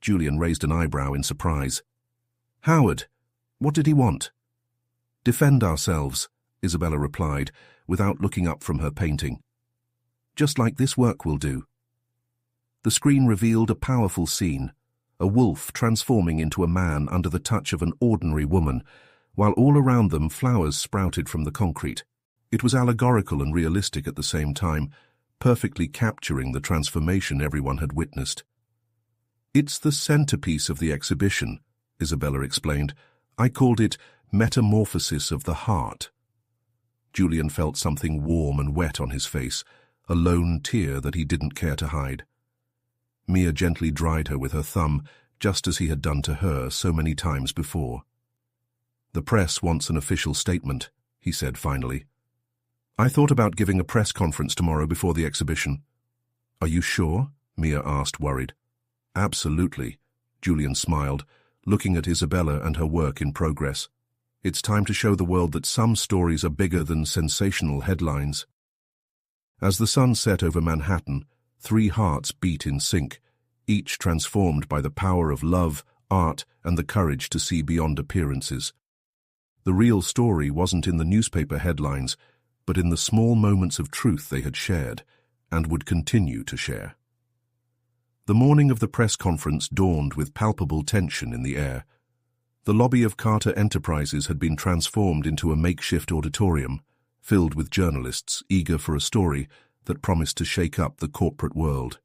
S1: Julian raised an eyebrow in surprise. Howard, what did he want? Defend ourselves, Isabella replied, without looking up from her painting. Just like this work will do. The screen revealed a powerful scene, a wolf transforming into a man under the touch of an ordinary woman, while all around them flowers sprouted from the concrete. It was allegorical and realistic at the same time, perfectly capturing the transformation everyone had witnessed. It's the centerpiece of the exhibition, Isabella explained. I called it Metamorphosis of the Heart. Julian felt something warm and wet on his face, a lone tear that he didn't care to hide. Mia gently dried her with her thumb, just as he had done to her so many times before. The press wants an official statement, he said finally. I thought about giving a press conference tomorrow before the exhibition. Are you sure? Mia asked, worried. Absolutely, Julian smiled, looking at Isabella and her work in progress. It's time to show the world that some stories are bigger than sensational headlines. As the sun set over Manhattan, 3 hearts beat in sync, each transformed by the power of love, art, and the courage to see beyond appearances. The real story wasn't in the newspaper headlines, but in the small moments of truth they had shared, and would continue to share. The morning of the press conference dawned with palpable tension in the air. The lobby of Carter Enterprises had been transformed into a makeshift auditorium, filled with journalists eager for a story that promised to shake up the corporate world.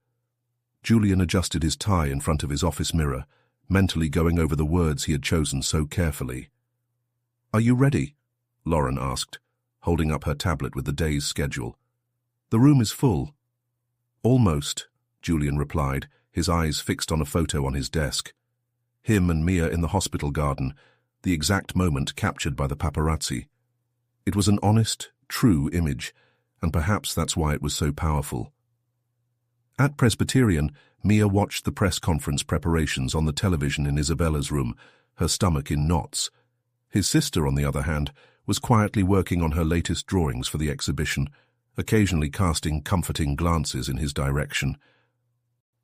S1: Julian adjusted his tie in front of his office mirror, mentally going over the words he had chosen so carefully. Are you ready? Lauren asked, holding up her tablet with the day's schedule. The room is full. Almost, Julian replied, his eyes fixed on a photo on his desk. Him and Mia in the hospital garden, the exact moment captured by the paparazzi. It was an honest, true image, and perhaps that's why it was so powerful. At Presbyterian, Mia watched the press conference preparations on the television in Isabella's room, her stomach in knots. His sister, on the other hand, was quietly working on her latest drawings for the exhibition, occasionally casting comforting glances in his direction.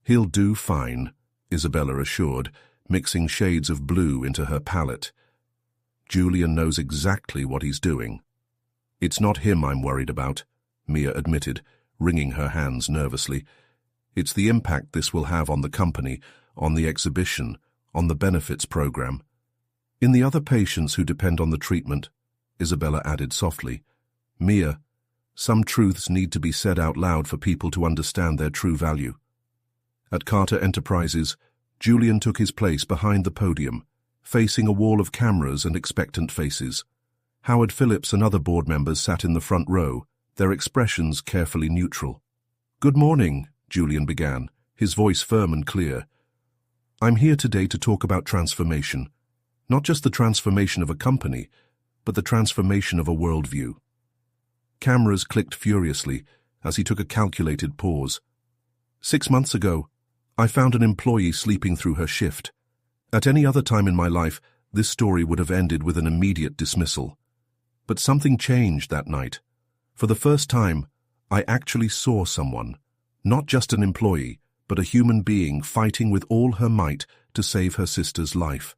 S1: He'll do fine, Isabella assured, mixing shades of blue into her palette. Julian knows exactly what he's doing. It's not him I'm worried about, Mia admitted, wringing her hands nervously. It's the impact this will have on the company, on the exhibition, on the benefits program. In the other patients who depend on the treatment, Isabella added softly, Mia, some truths need to be said out loud for people to understand their true value. At Carter Enterprises, Julian took his place behind the podium, facing a wall of cameras and expectant faces. Howard Phillips and other board members sat in the front row, their expressions carefully neutral. "Good morning," Julian began, his voice firm and clear. "I'm here today to talk about transformation. Not just the transformation of a company, but the transformation of a worldview." Cameras clicked furiously as he took a calculated pause. 6 months ago, I found an employee sleeping through her shift. At any other time in my life, this story would have ended with an immediate dismissal. But something changed that night. For the first time, I actually saw someone, not just an employee, but a human being fighting with all her might to save her sister's life.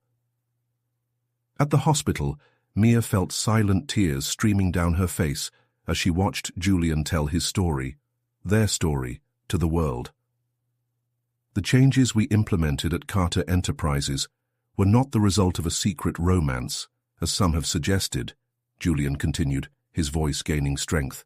S1: At the hospital, Mia felt silent tears streaming down her face as she watched Julian tell his story, their story, to the world. The changes we implemented at Carter Enterprises were not the result of a secret romance, as some have suggested, Julian continued, his voice gaining strength.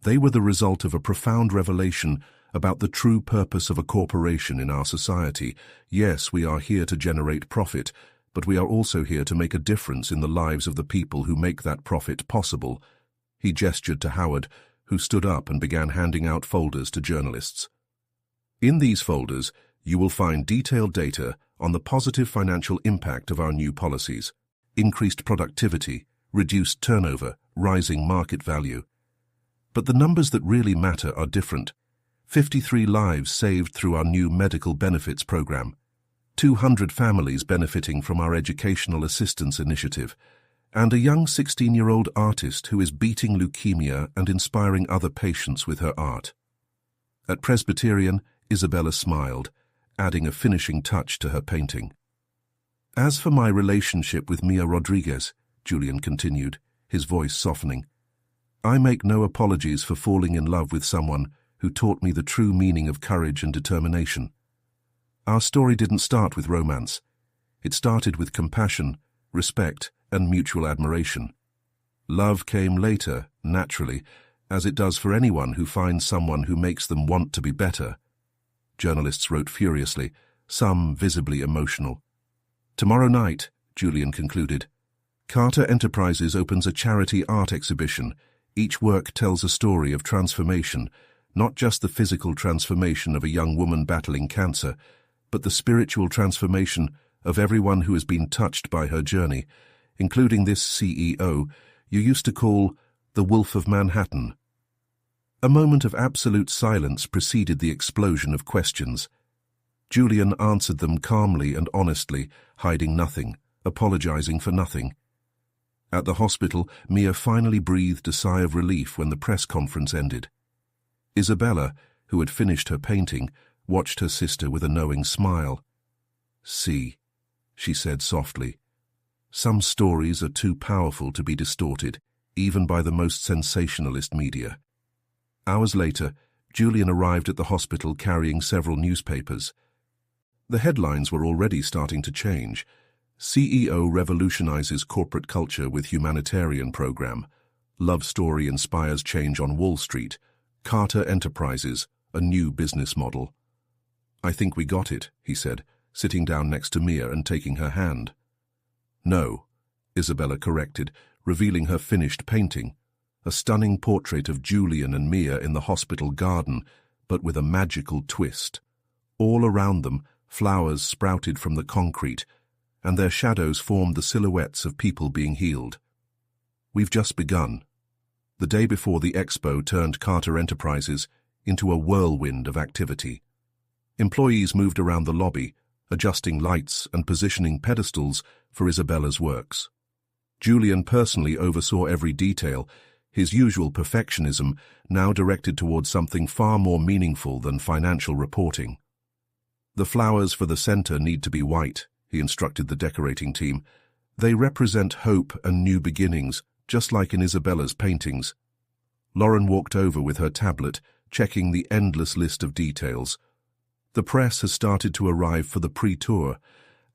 S1: They were the result of a profound revelation about the true purpose of a corporation in our society. Yes, we are here to generate profit, but we are also here to make a difference in the lives of the people who make that profit possible. He gestured to Howard, who stood up and began handing out folders to journalists. In these folders, you will find detailed data on the positive financial impact of our new policies: increased productivity, reduced turnover, rising market value. But the numbers that really matter are different. 53 lives saved through our new medical benefits program, 200 families benefiting from our educational assistance initiative, and a young 16-year-old artist who is beating leukemia and inspiring other patients with her art. At Presbyterian, Isabella smiled, adding a finishing touch to her painting. "As for my relationship with Mia Rodriguez," Julian continued, his voice softening, "I make no apologies for falling in love with someone who taught me the true meaning of courage and determination. Our story didn't start with romance. It started with compassion, respect, and mutual admiration. Love came later, naturally, as it does for anyone who finds someone who makes them want to be better." Journalists wrote furiously, some visibly emotional. "Tomorrow night," Julian concluded, "Carter Enterprises opens a charity art exhibition. Each work tells a story of transformation, not just the physical transformation of a young woman battling cancer, but the spiritual transformation of everyone who has been touched by her journey, including this CEO you used to call the Wolf of Manhattan." A moment of absolute silence preceded the explosion of questions. Julian answered them calmly and honestly, hiding nothing, apologizing for nothing. At the hospital, Mia finally breathed a sigh of relief when the press conference ended. Isabella, who had finished her painting, watched her sister with a knowing smile. "See," she said softly, "some stories are too powerful to be distorted, even by the most sensationalist media." Hours later, Julian arrived at the hospital carrying several newspapers. The headlines were already starting to change. CEO revolutionizes corporate culture with humanitarian program. Love story inspires change on Wall Street. Carter Enterprises, a new business model. "I think we got it," he said, sitting down next to Mia and taking her hand. "No," Isabella corrected, revealing her finished painting. A stunning portrait of Julian and Mia in the hospital garden, but with a magical twist. All around them, flowers sprouted from the concrete, and their shadows formed the silhouettes of people being healed. "We've just begun." The day before, the expo turned Carter Enterprises into a whirlwind of activity. Employees moved around the lobby, adjusting lights and positioning pedestals for Isabella's works. Julian personally oversaw every detail, his usual perfectionism now directed towards something far more meaningful than financial reporting. "The flowers for the center need to be white," he instructed the decorating team. "They represent hope and new beginnings, just like in Isabella's paintings." Lauren walked over with her tablet, checking the endless list of details. "The press has started to arrive for the pre-tour,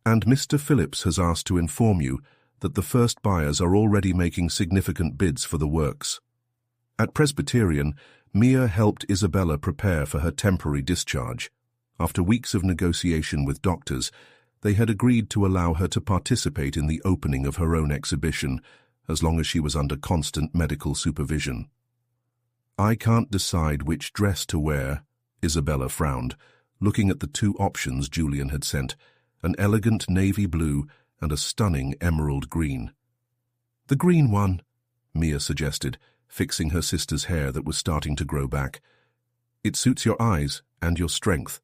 S1: and Mr. Phillips has asked to inform you that the first buyers are already making significant bids for the works." At Presbyterian, Mia helped Isabella prepare for her temporary discharge. After weeks of negotiation with doctors, they had agreed to allow her to participate in the opening of her own exhibition, as long as she was under constant medical supervision. "I can't decide which dress to wear," Isabella frowned, looking at the two options Julian had sent, an elegant navy blue and a stunning emerald green. "The green one," Mia suggested, fixing her sister's hair that was starting to grow back. "It suits your eyes and your strength."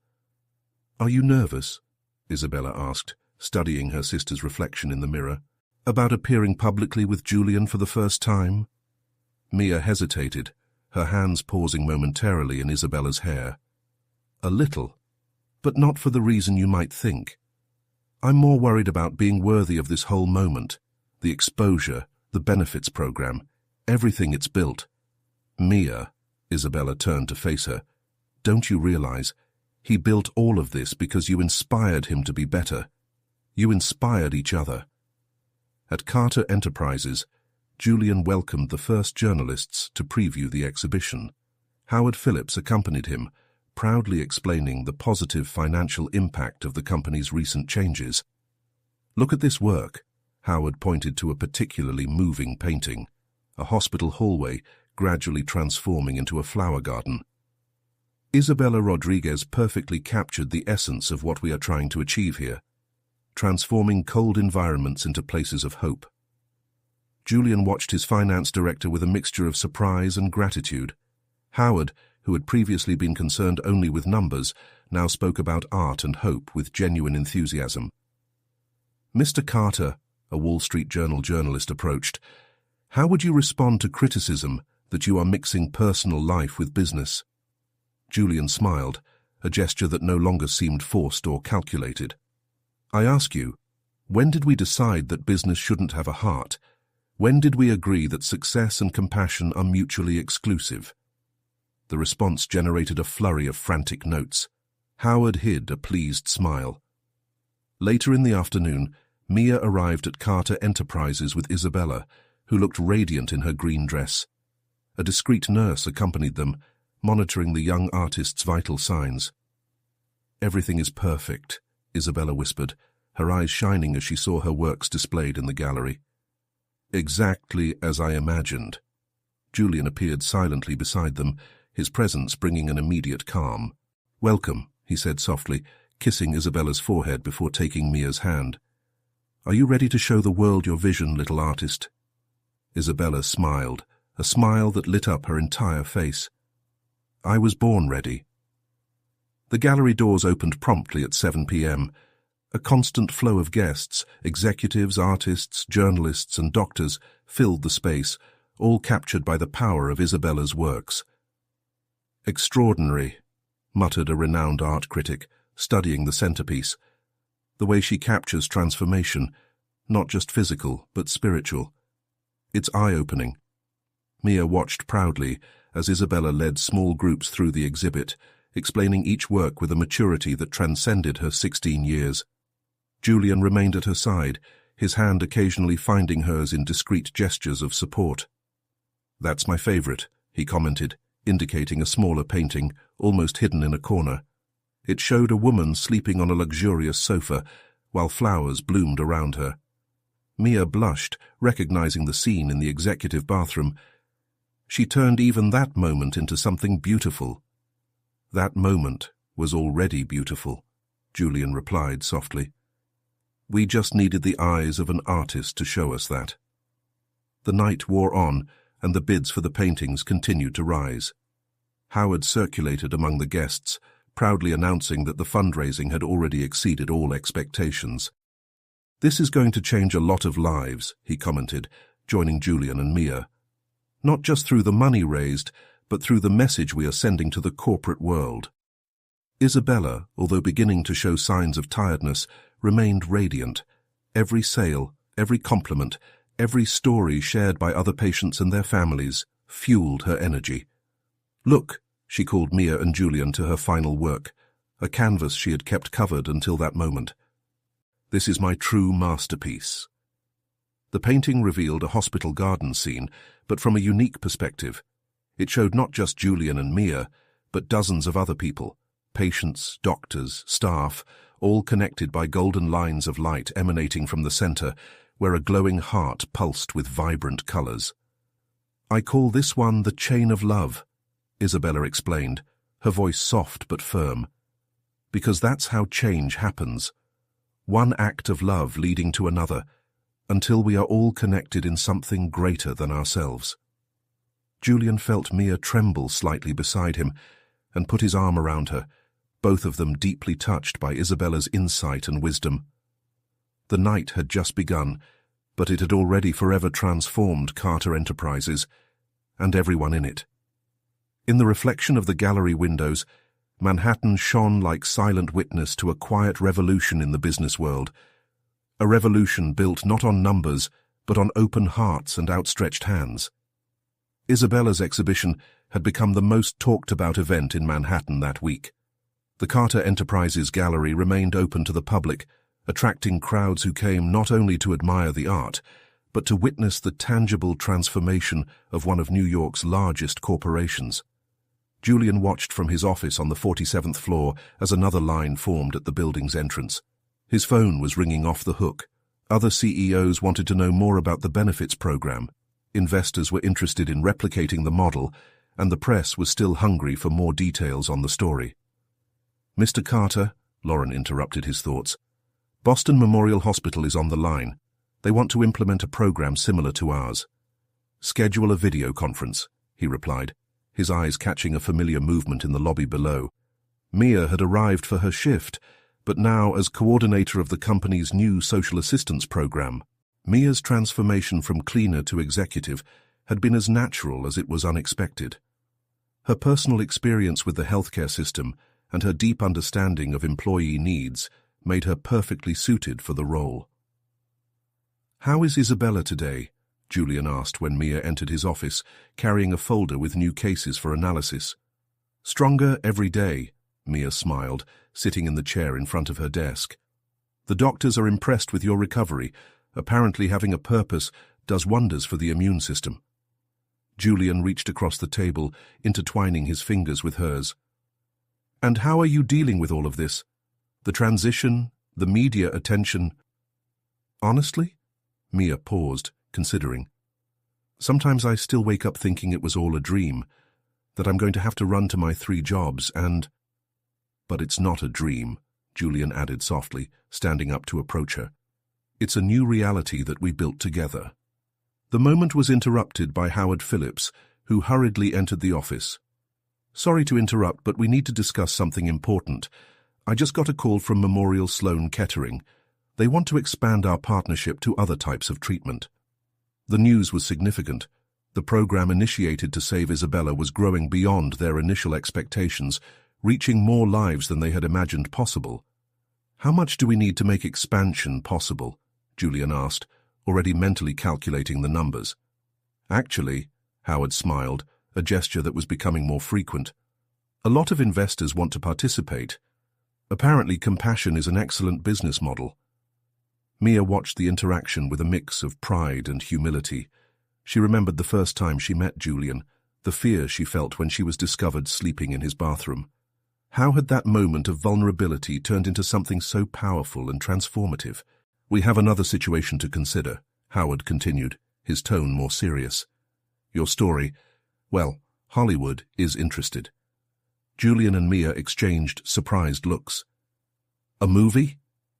S1: "Are you nervous?" Isabella asked, studying her sister's reflection in the mirror. "About appearing publicly with Julian for the first time?" Mia hesitated, her hands pausing momentarily in Isabella's hair. "A little, but not for the reason you might think. I'm more worried about being worthy of this whole moment, the exposure, the benefits program, everything it's built." "Mia," Isabella turned to face her, "don't you realize he built all of this because you inspired him to be better? You inspired each other." At Carter Enterprises, Julian welcomed the first journalists to preview the exhibition. Howard Phillips accompanied him, proudly explaining the positive financial impact of the company's recent changes. "Look at this work," Howard pointed to a particularly moving painting, a hospital hallway gradually transforming into a flower garden. Isabella Rodriguez perfectly captured the essence of what we are trying to achieve here, transforming cold environments into places of hope. Julian watched his finance director with a mixture of surprise and gratitude. Howard, who had previously been concerned only with numbers, now spoke about art and hope with genuine enthusiasm. "Mr. Carter," a Wall Street Journal journalist approached, "how would you respond to criticism that you are mixing personal life with business?" Julian smiled, a gesture that no longer seemed forced or calculated. "I ask you, when did we decide that business shouldn't have a heart? When did we agree that success and compassion are mutually exclusive?" The response generated a flurry of frantic notes. Howard hid a pleased smile. Later in the afternoon, Mia arrived at Carter Enterprises with Isabella, who looked radiant in her green dress. A discreet nurse accompanied them, monitoring the young artist's vital signs. "Everything is perfect," Isabella whispered, her eyes shining as she saw her works displayed in the gallery. "Exactly as I imagined." Julian appeared silently beside them, his presence bringing an immediate calm. "Welcome," he said softly, kissing Isabella's forehead before taking Mia's hand. "Are you ready to show the world your vision, little artist?" Isabella smiled, a smile that lit up her entire face. "I was born ready." The gallery doors opened promptly at 7 p.m. A constant flow of guests, executives, artists, journalists, and doctors filled the space, all captured by the power of Isabella's works. "Extraordinary," muttered a renowned art critic, studying the centerpiece. "The way she captures transformation, not just physical, but spiritual. It's eye-opening." Mia watched proudly as Isabella led small groups through the exhibit, explaining each work with a maturity that transcended her 16 years. Julian remained at her side, his hand occasionally finding hers in discreet gestures of support. "That's my favorite," he commented, indicating a smaller painting, almost hidden in a corner. It showed a woman sleeping on a luxurious sofa, while flowers bloomed around her. Mia blushed, recognizing the scene in the executive bathroom. She turned even that moment into something beautiful. "That moment was already beautiful," Julian replied softly. "We just needed the eyes of an artist to show us that." The night wore on, and the bids for the paintings continued to rise. Howard circulated among the guests, proudly announcing that the fundraising had already exceeded all expectations. "This is going to change a lot of lives," he commented, joining Julian and Mia. "Not just through the money raised, but through the message we are sending to the corporate world." Isabella, although beginning to show signs of tiredness, remained radiant. Every sale, every compliment, every story shared by other patients and their families fueled her energy. "Look," she called Mia and Julian to her final work, a canvas she had kept covered until that moment. "This is my true masterpiece." The painting revealed a hospital garden scene, but from a unique perspective. It showed not just Julian and Mia, but dozens of other people, patients, doctors, staff, all connected by golden lines of light emanating from the center, where a glowing heart pulsed with vibrant colors. "I call this one the chain of love," Isabella explained, her voice soft but firm. "Because that's how change happens. One act of love leading to another, until we are all connected in something greater than ourselves." Julian felt Mia tremble slightly beside him and put his arm around her, both of them deeply touched by Isabella's insight and wisdom. The night had just begun, but it had already forever transformed Carter Enterprises and everyone in it. In the reflection of the gallery windows, Manhattan shone like silent witness to a quiet revolution in the business world, a revolution built not on numbers, but on open hearts and outstretched hands. Isabella's exhibition had become the most talked-about event in Manhattan that week. The Carter Enterprises Gallery remained open to the public, attracting crowds who came not only to admire the art, but to witness the tangible transformation of one of New York's largest corporations. Julian watched from his office on the 47th floor as another line formed at the building's entrance. His phone was ringing off the hook. Other CEOs wanted to know more about the benefits program. Investors were interested in replicating the model, and the press was still hungry for more details on the story. "Mr. Carter," Lauren interrupted his thoughts, "Boston Memorial Hospital is on the line. They want to implement a program similar to ours." "Schedule a video conference," he replied, his eyes catching a familiar movement in the lobby below. Mia had arrived for her shift, but now as coordinator of the company's new social assistance program. Mia's transformation from cleaner to executive had been as natural as it was unexpected. Her personal experience with the healthcare system and her deep understanding of employee needs made her perfectly suited for the role. "How is Isabella today?" Julian asked when Mia entered his office, carrying a folder with new cases for analysis. "Stronger every day," Mia smiled, sitting in the chair in front of her desk. "The doctors are impressed with your recovery. Apparently having a purpose does wonders for the immune system." Julian reached across the table, intertwining his fingers with hers. "And how are you dealing with all of this? The transition, the media attention?" "Honestly?" Mia paused, considering. "Sometimes I still wake up thinking it was all a dream, that I'm going to have to run to my 3 jobs and—" "But it's not a dream," Julian added softly, standing up to approach her. "It's a new reality that we built together." The moment was interrupted by Howard Phillips, who hurriedly entered the office. "Sorry to interrupt, but we need to discuss something important. I just got a call from Memorial Sloan Kettering. They want to expand our partnership to other types of treatment." The news was significant. The program initiated to save Isabella was growing beyond their initial expectations, reaching more lives than they had imagined possible. "How much do we need to make expansion possible?" Julian asked, already mentally calculating the numbers. "Actually," Howard smiled, a gesture that was becoming more frequent, "a lot of investors want to participate. Apparently compassion is an excellent business model." Mia watched the interaction with a mix of pride and humility. She remembered the first time she met Julian, the fear she felt when she was discovered sleeping in his bathroom. How had that moment of vulnerability turned into something so powerful and transformative? "We have another situation to consider," Howard continued, his tone more serious. "Your story, well, Hollywood is interested." Julian and Mia exchanged surprised looks. "A movie?"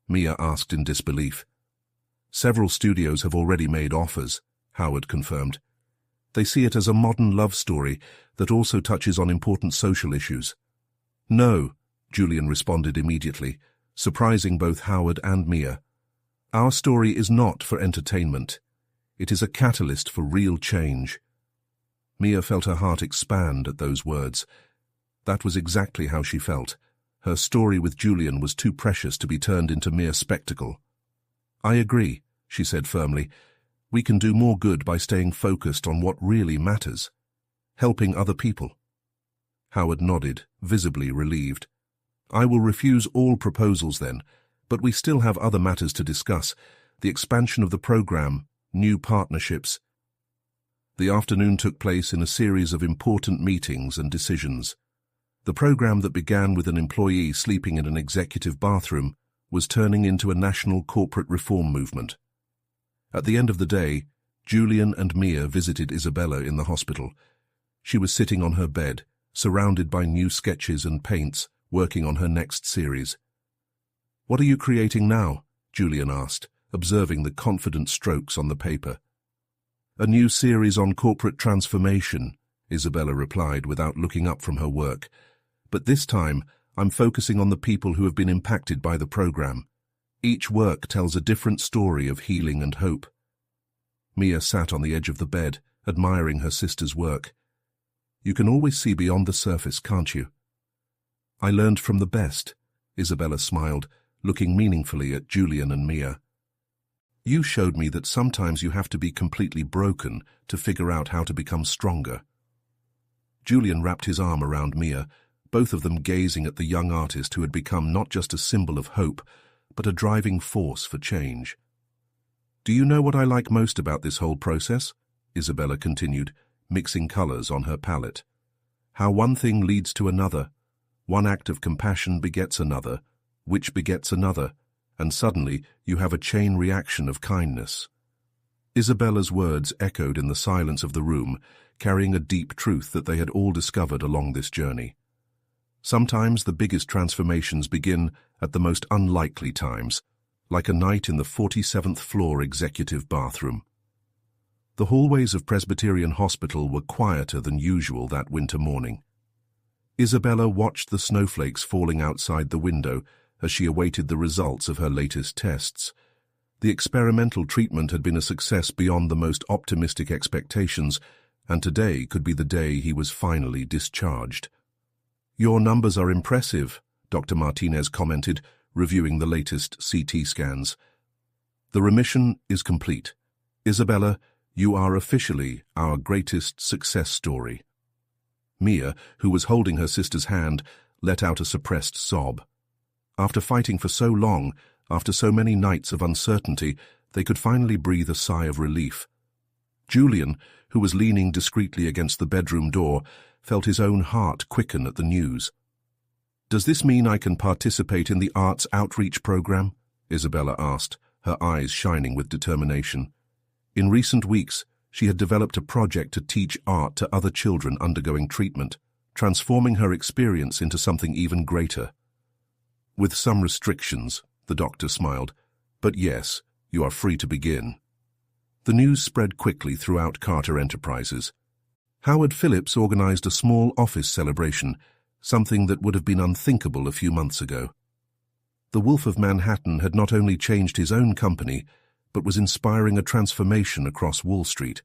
S1: Mia asked in disbelief. "Several studios have already made offers," Howard confirmed. "They see it as a modern love story that also touches on important social issues." "No," Julian responded immediately, surprising both Howard and Mia. "Our story is not for entertainment. It is a catalyst for real change." Mia felt her heart expand at those words. That was exactly how she felt. Her story with Julian was too precious to be turned into mere spectacle. "I agree," she said firmly. "We can do more good by staying focused on what really matters. Helping other people." Howard nodded, visibly relieved. "I will refuse all proposals then, but we still have other matters to discuss. The expansion of the program, new partnerships." The afternoon took place in a series of important meetings and decisions. The program that began with an employee sleeping in an executive bathroom was turning into a national corporate reform movement. At the end of the day, Julian and Mia visited Isabella in the hospital. She was sitting on her bed, surrounded by new sketches and paints, working on her next series. "What are you creating now?" Julian asked, observing the confident strokes on the paper. "A new series on corporate transformation," Isabella replied without looking up from her work. "But this time, I'm focusing on the people who have been impacted by the program. Each work tells a different story of healing and hope." Mia sat on the edge of the bed, admiring her sister's work. "You can always see beyond the surface, can't you?" "I learned from the best," Isabella smiled, looking meaningfully at Julian and Mia. "You showed me that sometimes you have to be completely broken to figure out how to become stronger." Julian wrapped his arm around Mia, both of them gazing at the young artist who had become not just a symbol of hope, but a driving force for change. "Do you know what I like most about this whole process?" Isabella continued, mixing colors on her palette. "How one thing leads to another. One act of compassion begets another, which begets another, and suddenly you have a chain reaction of kindness." Isabella's words echoed in the silence of the room, carrying a deep truth that they had all discovered along this journey. Sometimes the biggest transformations begin at the most unlikely times, like a night in the 47th floor executive bathroom. The hallways of Presbyterian Hospital were quieter than usual that winter morning. Isabella watched the snowflakes falling outside the window as she awaited the results of her latest tests. The experimental treatment had been a success beyond the most optimistic expectations, and today could be the day he was finally discharged. "Your numbers are impressive," Dr. Martinez commented, reviewing the latest CT scans. "The remission is complete. Isabella, you are officially our greatest success story." Mia, who was holding her sister's hand, let out a suppressed sob. After fighting for so long, after so many nights of uncertainty, they could finally breathe a sigh of relief. Julian, who was leaning discreetly against the bedroom door, felt his own heart quicken at the news. "Does this mean I can participate in the arts outreach program?" Isabella asked, her eyes shining with determination. In recent weeks, she had developed a project to teach art to other children undergoing treatment, transforming her experience into something even greater. "With some restrictions," the doctor smiled, "but yes, you are free to begin." The news spread quickly throughout Carter Enterprises. Howard Phillips organized a small office celebration, something that would have been unthinkable a few months ago. The Wolf of Manhattan had not only changed his own company, but was inspiring a transformation across Wall Street.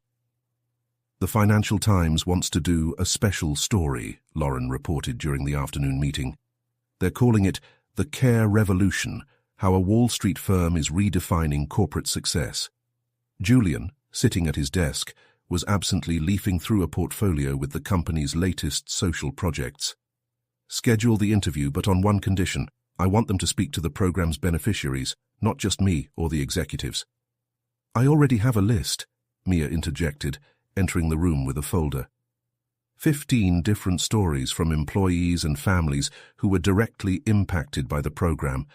S1: "The Financial Times wants to do a special story," Lauren reported during the afternoon meeting. "They're calling it The Care Revolution, how a Wall Street firm is redefining corporate success." Julian, sitting at his desk, was absently leafing through a portfolio with the company's latest social projects. "Schedule the interview, but on one condition. I want them to speak to the program's beneficiaries, not just me or the executives." "I already have a list," Mia interjected, entering the room with a folder. 15 different stories from employees and families who were directly impacted by the program,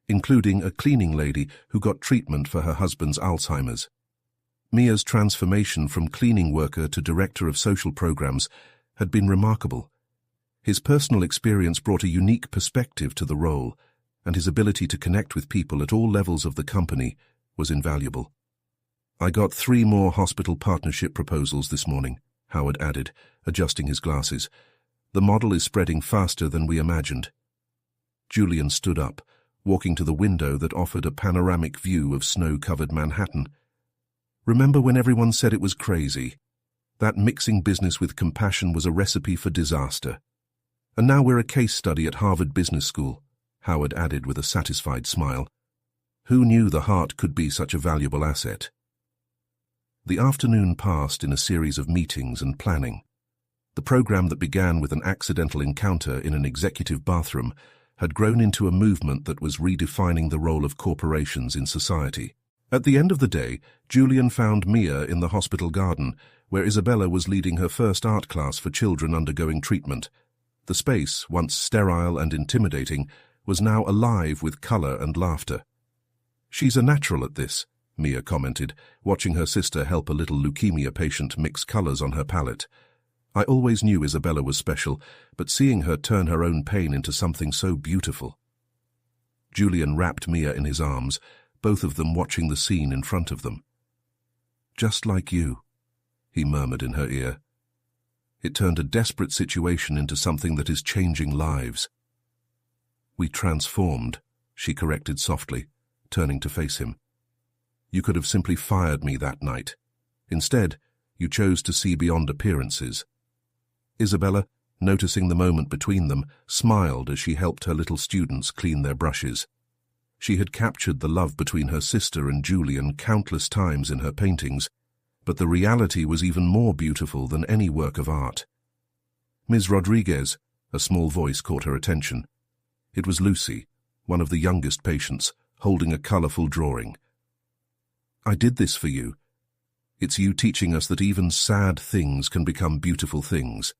S1: including a cleaning lady who got treatment for her husband's Alzheimer's. Mia's transformation from cleaning worker to director of social programs had been remarkable. His personal experience brought a unique perspective to the role, and his ability to connect with people at all levels of the company was invaluable. "I got 3 more hospital partnership proposals this morning," Howard added, adjusting his glasses. "The model is spreading faster than we imagined." Julian stood up, walking to the window that offered a panoramic view of snow-covered Manhattan. "Remember when everyone said it was crazy? That mixing business with compassion was a recipe for disaster. And now we're a case study at Harvard Business School," Howard added with a satisfied smile. "Who knew the heart could be such a valuable asset?" The afternoon passed in a series of meetings and planning. The program that began with an accidental encounter in an executive bathroom had grown into a movement that was redefining the role of corporations in society. At the end of the day, Julian found Mia in the hospital garden, where Isabella was leading her first art class for children undergoing treatment. The space, once sterile and intimidating, was now alive with color and laughter. "She's a natural at this," Mia commented, watching her sister help a little leukemia patient mix colors on her palette. "I always knew Isabella was special, but seeing her turn her own pain into something so beautiful." Julian wrapped Mia in his arms, both of them watching the scene in front of them. "Just like you," he murmured in her ear. "It turned a desperate situation into something that is changing lives." "We transformed," she corrected softly, turning to face him. "You could have simply fired me that night. Instead, you chose to see beyond appearances." Isabella, noticing the moment between them, smiled as she helped her little students clean their brushes. She had captured the love between her sister and Julian countless times in her paintings, but the reality was even more beautiful than any work of art. "Ms. Rodriguez," a small voice caught her attention. It was Lucy, one of the youngest patients, holding a colorful drawing. "I did this for you. It's you teaching us that even sad things can become beautiful things."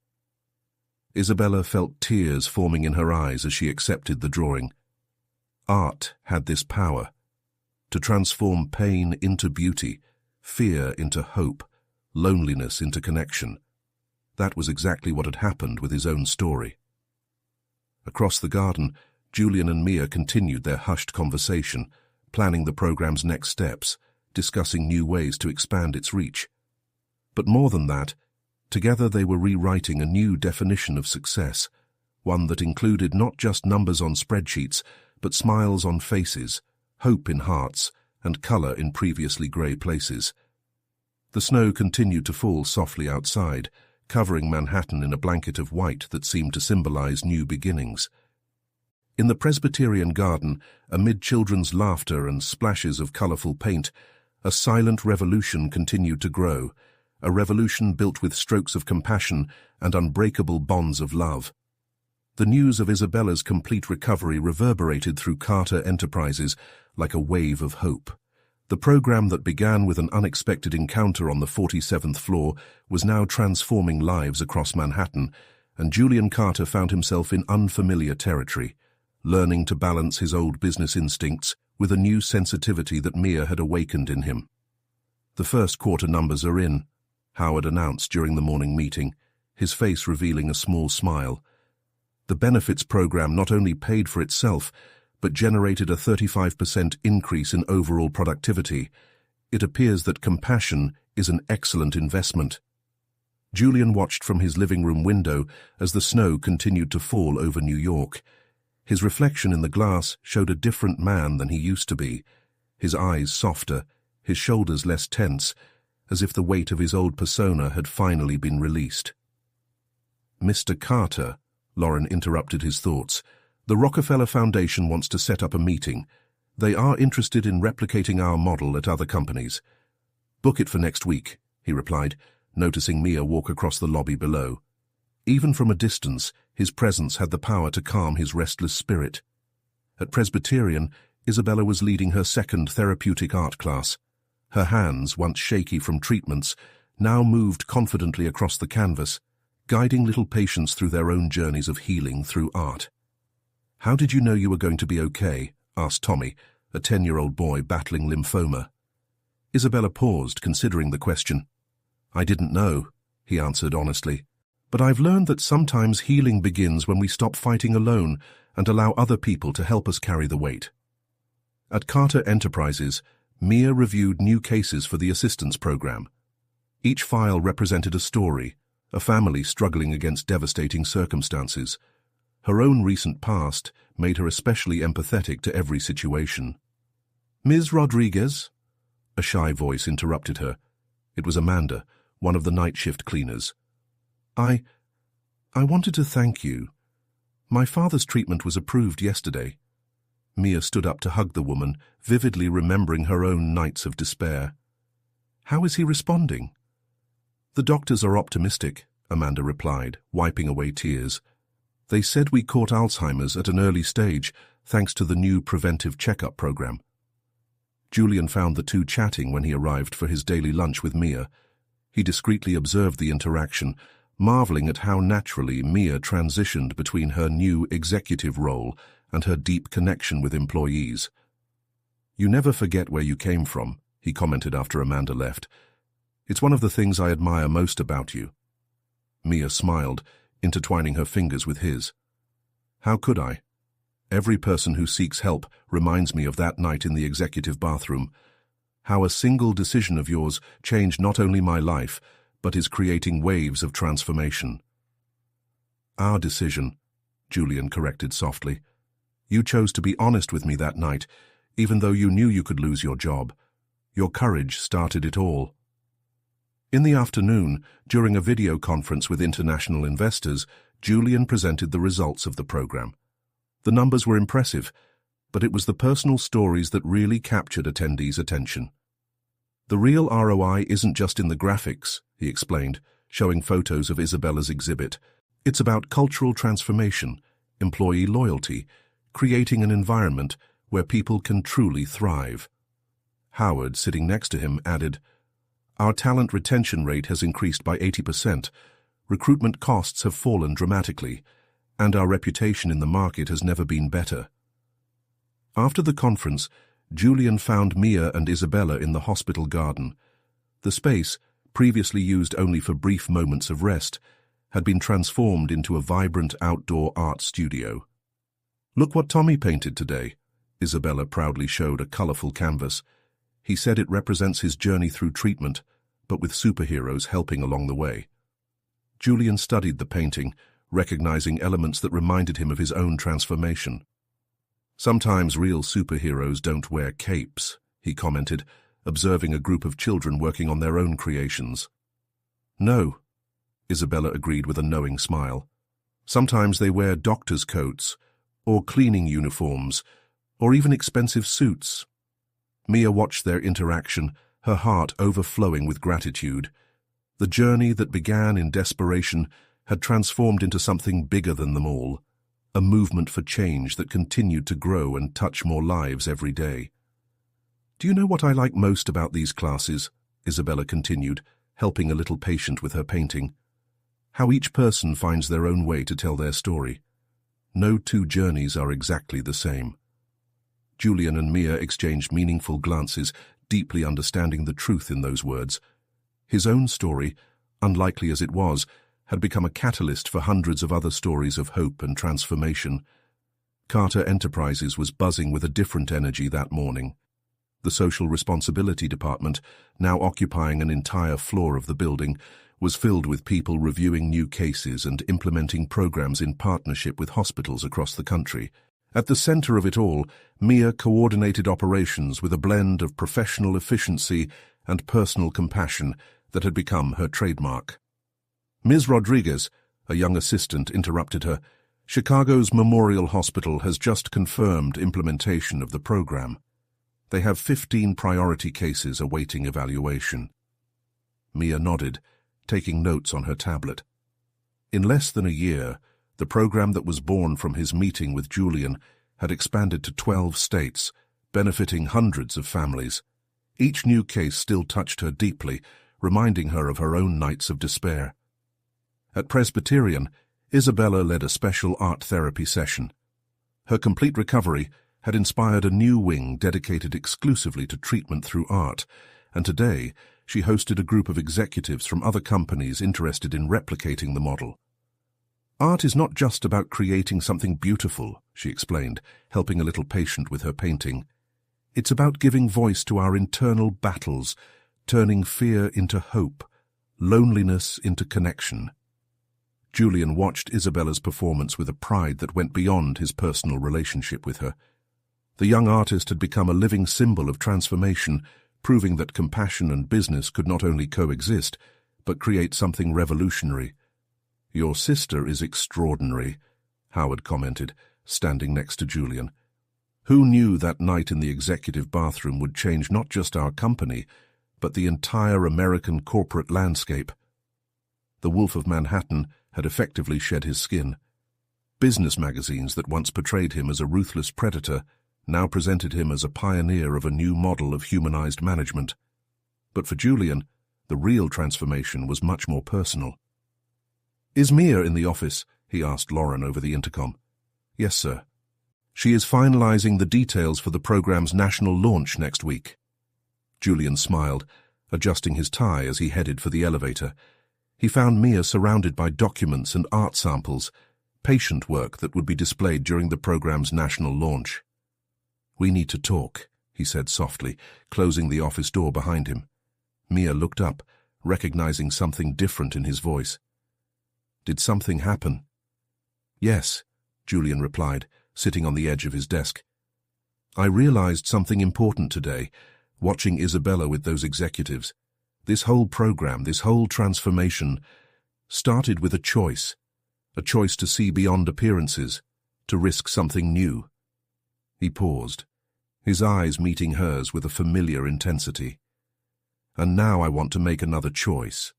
S1: Isabella felt tears forming in her eyes as she accepted the drawing. Art had this power to transform pain into beauty, fear into hope, loneliness into connection. That was exactly what had happened with his own story. Across the garden, Julian and Mia continued their hushed conversation, planning the program's next steps, discussing new ways to expand its reach. But more than that, together they were rewriting a new definition of success, one that included not just numbers on spreadsheets, but smiles on faces, hope in hearts, and color in previously gray places. The snow continued to fall softly outside, covering Manhattan in a blanket of white that seemed to symbolize new beginnings. In the Presbyterian garden, amid children's laughter and splashes of colorful paint, a silent revolution continued to grow, a revolution built with strokes of compassion and unbreakable bonds of love. The news of Isabella's complete recovery reverberated through Carter Enterprises like a wave of hope. The program that began with an unexpected encounter on the 47th floor was now transforming lives across Manhattan, and Julian Carter found himself in unfamiliar territory, learning to balance his old business instincts with a new sensitivity that Mia had awakened in him. "The first quarter numbers are in," Howard announced during the morning meeting, his face revealing a small smile. The benefits program not only paid for itself, but generated a 35% increase in overall productivity. It appears that compassion is an excellent investment. Julian watched from his living room window as the snow continued to fall over New York. His reflection in the glass showed a different man than he used to be, his eyes softer, his shoulders less tense, as if the weight of his old persona had finally been released. "Mr. Carter," Lauren interrupted his thoughts, "the Rockefeller Foundation wants to set up a meeting. They are interested in replicating our model at other companies." "Book it for next week," he replied, noticing Mia walk across the lobby below. Even from a distance, his presence had the power to calm his restless spirit. At Presbyterian, Isabella was leading her second therapeutic art class. Her hands, once shaky from treatments, now moved confidently across the canvas, guiding little patients through their own journeys of healing through art. "How did you know you were going to be okay?" asked Tommy, a 10-year-old boy battling lymphoma. Isabella paused, considering the question. "I didn't know," he answered honestly. "But I've learned that sometimes healing begins when we stop fighting alone and allow other people to help us carry the weight." At Carter Enterprises, Mia reviewed new cases for the assistance program. Each file represented a story, a family struggling against devastating circumstances. Her own recent past made her especially empathetic to every situation. "Ms. Rodriguez?" A shy voice interrupted her. It was Amanda, one of the night shift cleaners. I wanted to thank you. My father's treatment was approved yesterday." Mia stood up to hug the woman, vividly remembering her own nights of despair. "How is he responding?" "The doctors are optimistic," Amanda replied, wiping away tears. "They said we caught Alzheimer's at an early stage, thanks to the new preventive checkup program." Julian found the two chatting when he arrived for his daily lunch with Mia. He discreetly observed the interaction, marveling at how naturally Mia transitioned between her new executive role and her deep connection with employees. "You never forget where you came from," he commented after Amanda left. "It's one of the things I admire most about you." Mia smiled, intertwining her fingers with his. "How could I? Every person who seeks help reminds me of that night in the executive bathroom. How a single decision of yours changed not only my life, but is creating waves of transformation." "Our decision," Julian corrected softly. "You chose to be honest with me that night, even though you knew you could lose your job. Your courage started it all." In the afternoon, during a video conference with international investors, Julian presented the results of the program. The numbers were impressive, but it was the personal stories that really captured attendees' attention. "The real ROI isn't just in the graphics," he explained, showing photos of Isabella's exhibit. "It's about cultural transformation, employee loyalty, creating an environment where people can truly thrive." Howard, sitting next to him, added, "Our talent retention rate has increased by 80%, recruitment costs have fallen dramatically, and our reputation in the market has never been better." After the conference, Julian found Mia and Isabella in the hospital garden. The space, previously used only for brief moments of rest, had been transformed into a vibrant outdoor art studio. "Look what Tommy painted today," Isabella proudly showed a colorful canvas. "He said it represents his journey through treatment, but with superheroes helping along the way." Julian studied the painting, recognizing elements that reminded him of his own transformation. "Sometimes real superheroes don't wear capes," he commented, observing a group of children working on their own creations. "No," Isabella agreed with a knowing smile. "Sometimes they wear doctor's coats, or cleaning uniforms, or even expensive suits." Mia watched their interaction, her heart overflowing with gratitude. The journey that began in desperation had transformed into something bigger than them all, a movement for change that continued to grow and touch more lives every day. "Do you know what I like most about these classes?" Isabella continued, helping a little patient with her painting. "How each person finds their own way to tell their story. No two journeys are exactly the same." Julian and Mia exchanged meaningful glances, deeply understanding the truth in those words. His own story, unlikely as it was, had become a catalyst for hundreds of other stories of hope and transformation. Carter Enterprises was buzzing with a different energy that morning. The Social Responsibility Department, now occupying an entire floor of the building, was filled with people reviewing new cases and implementing programs in partnership with hospitals across the country. At the center of it all, Mia coordinated operations with a blend of professional efficiency and personal compassion that had become her trademark. "Ms. Rodriguez," a young assistant, interrupted her. "Chicago's Memorial Hospital has just confirmed implementation of the program. They have 15 priority cases awaiting evaluation." Mia nodded, taking notes on her tablet. In less than a year, the program that was born from his meeting with Julian had expanded to 12 states, benefiting hundreds of families. Each new case still touched her deeply, reminding her of her own nights of despair. At Presbyterian, Isabella led a special art therapy session. Her complete recovery had inspired a new wing dedicated exclusively to treatment through art, and today she hosted a group of executives from other companies interested in replicating the model. "Art is not just about creating something beautiful," she explained, helping a little patient with her painting. "It's about giving voice to our internal battles, turning fear into hope, loneliness into connection." Julian watched Isabella's performance with a pride that went beyond his personal relationship with her. The young artist had become a living symbol of transformation, proving that compassion and business could not only coexist, but create something revolutionary. "Your sister is extraordinary," Howard commented, standing next to Julian. "Who knew that night in the executive bathroom would change not just our company, but the entire American corporate landscape?" The Wolf of Manhattan had effectively shed his skin. Business magazines that once portrayed him as a ruthless predator now presented him as a pioneer of a new model of humanized management. But for Julian, the real transformation was much more personal. "Is Mia in the office?" he asked Lauren over the intercom. "Yes, sir." "She is finalizing the details for the program's national launch next week." Julian smiled, adjusting his tie as he headed for the elevator. He found Mia surrounded by documents and art samples, patient work that would be displayed during the program's national launch. "We need to talk," he said softly, closing the office door behind him. Mia looked up, recognizing something different in his voice. "Did something happen?" "Yes," Julian replied, sitting on the edge of his desk. "I realized something important today, watching Isabella with those executives. This whole program, this whole transformation, started with a choice to see beyond appearances, to risk something new." He paused, his eyes meeting hers with a familiar intensity. "And now I want to make another choice."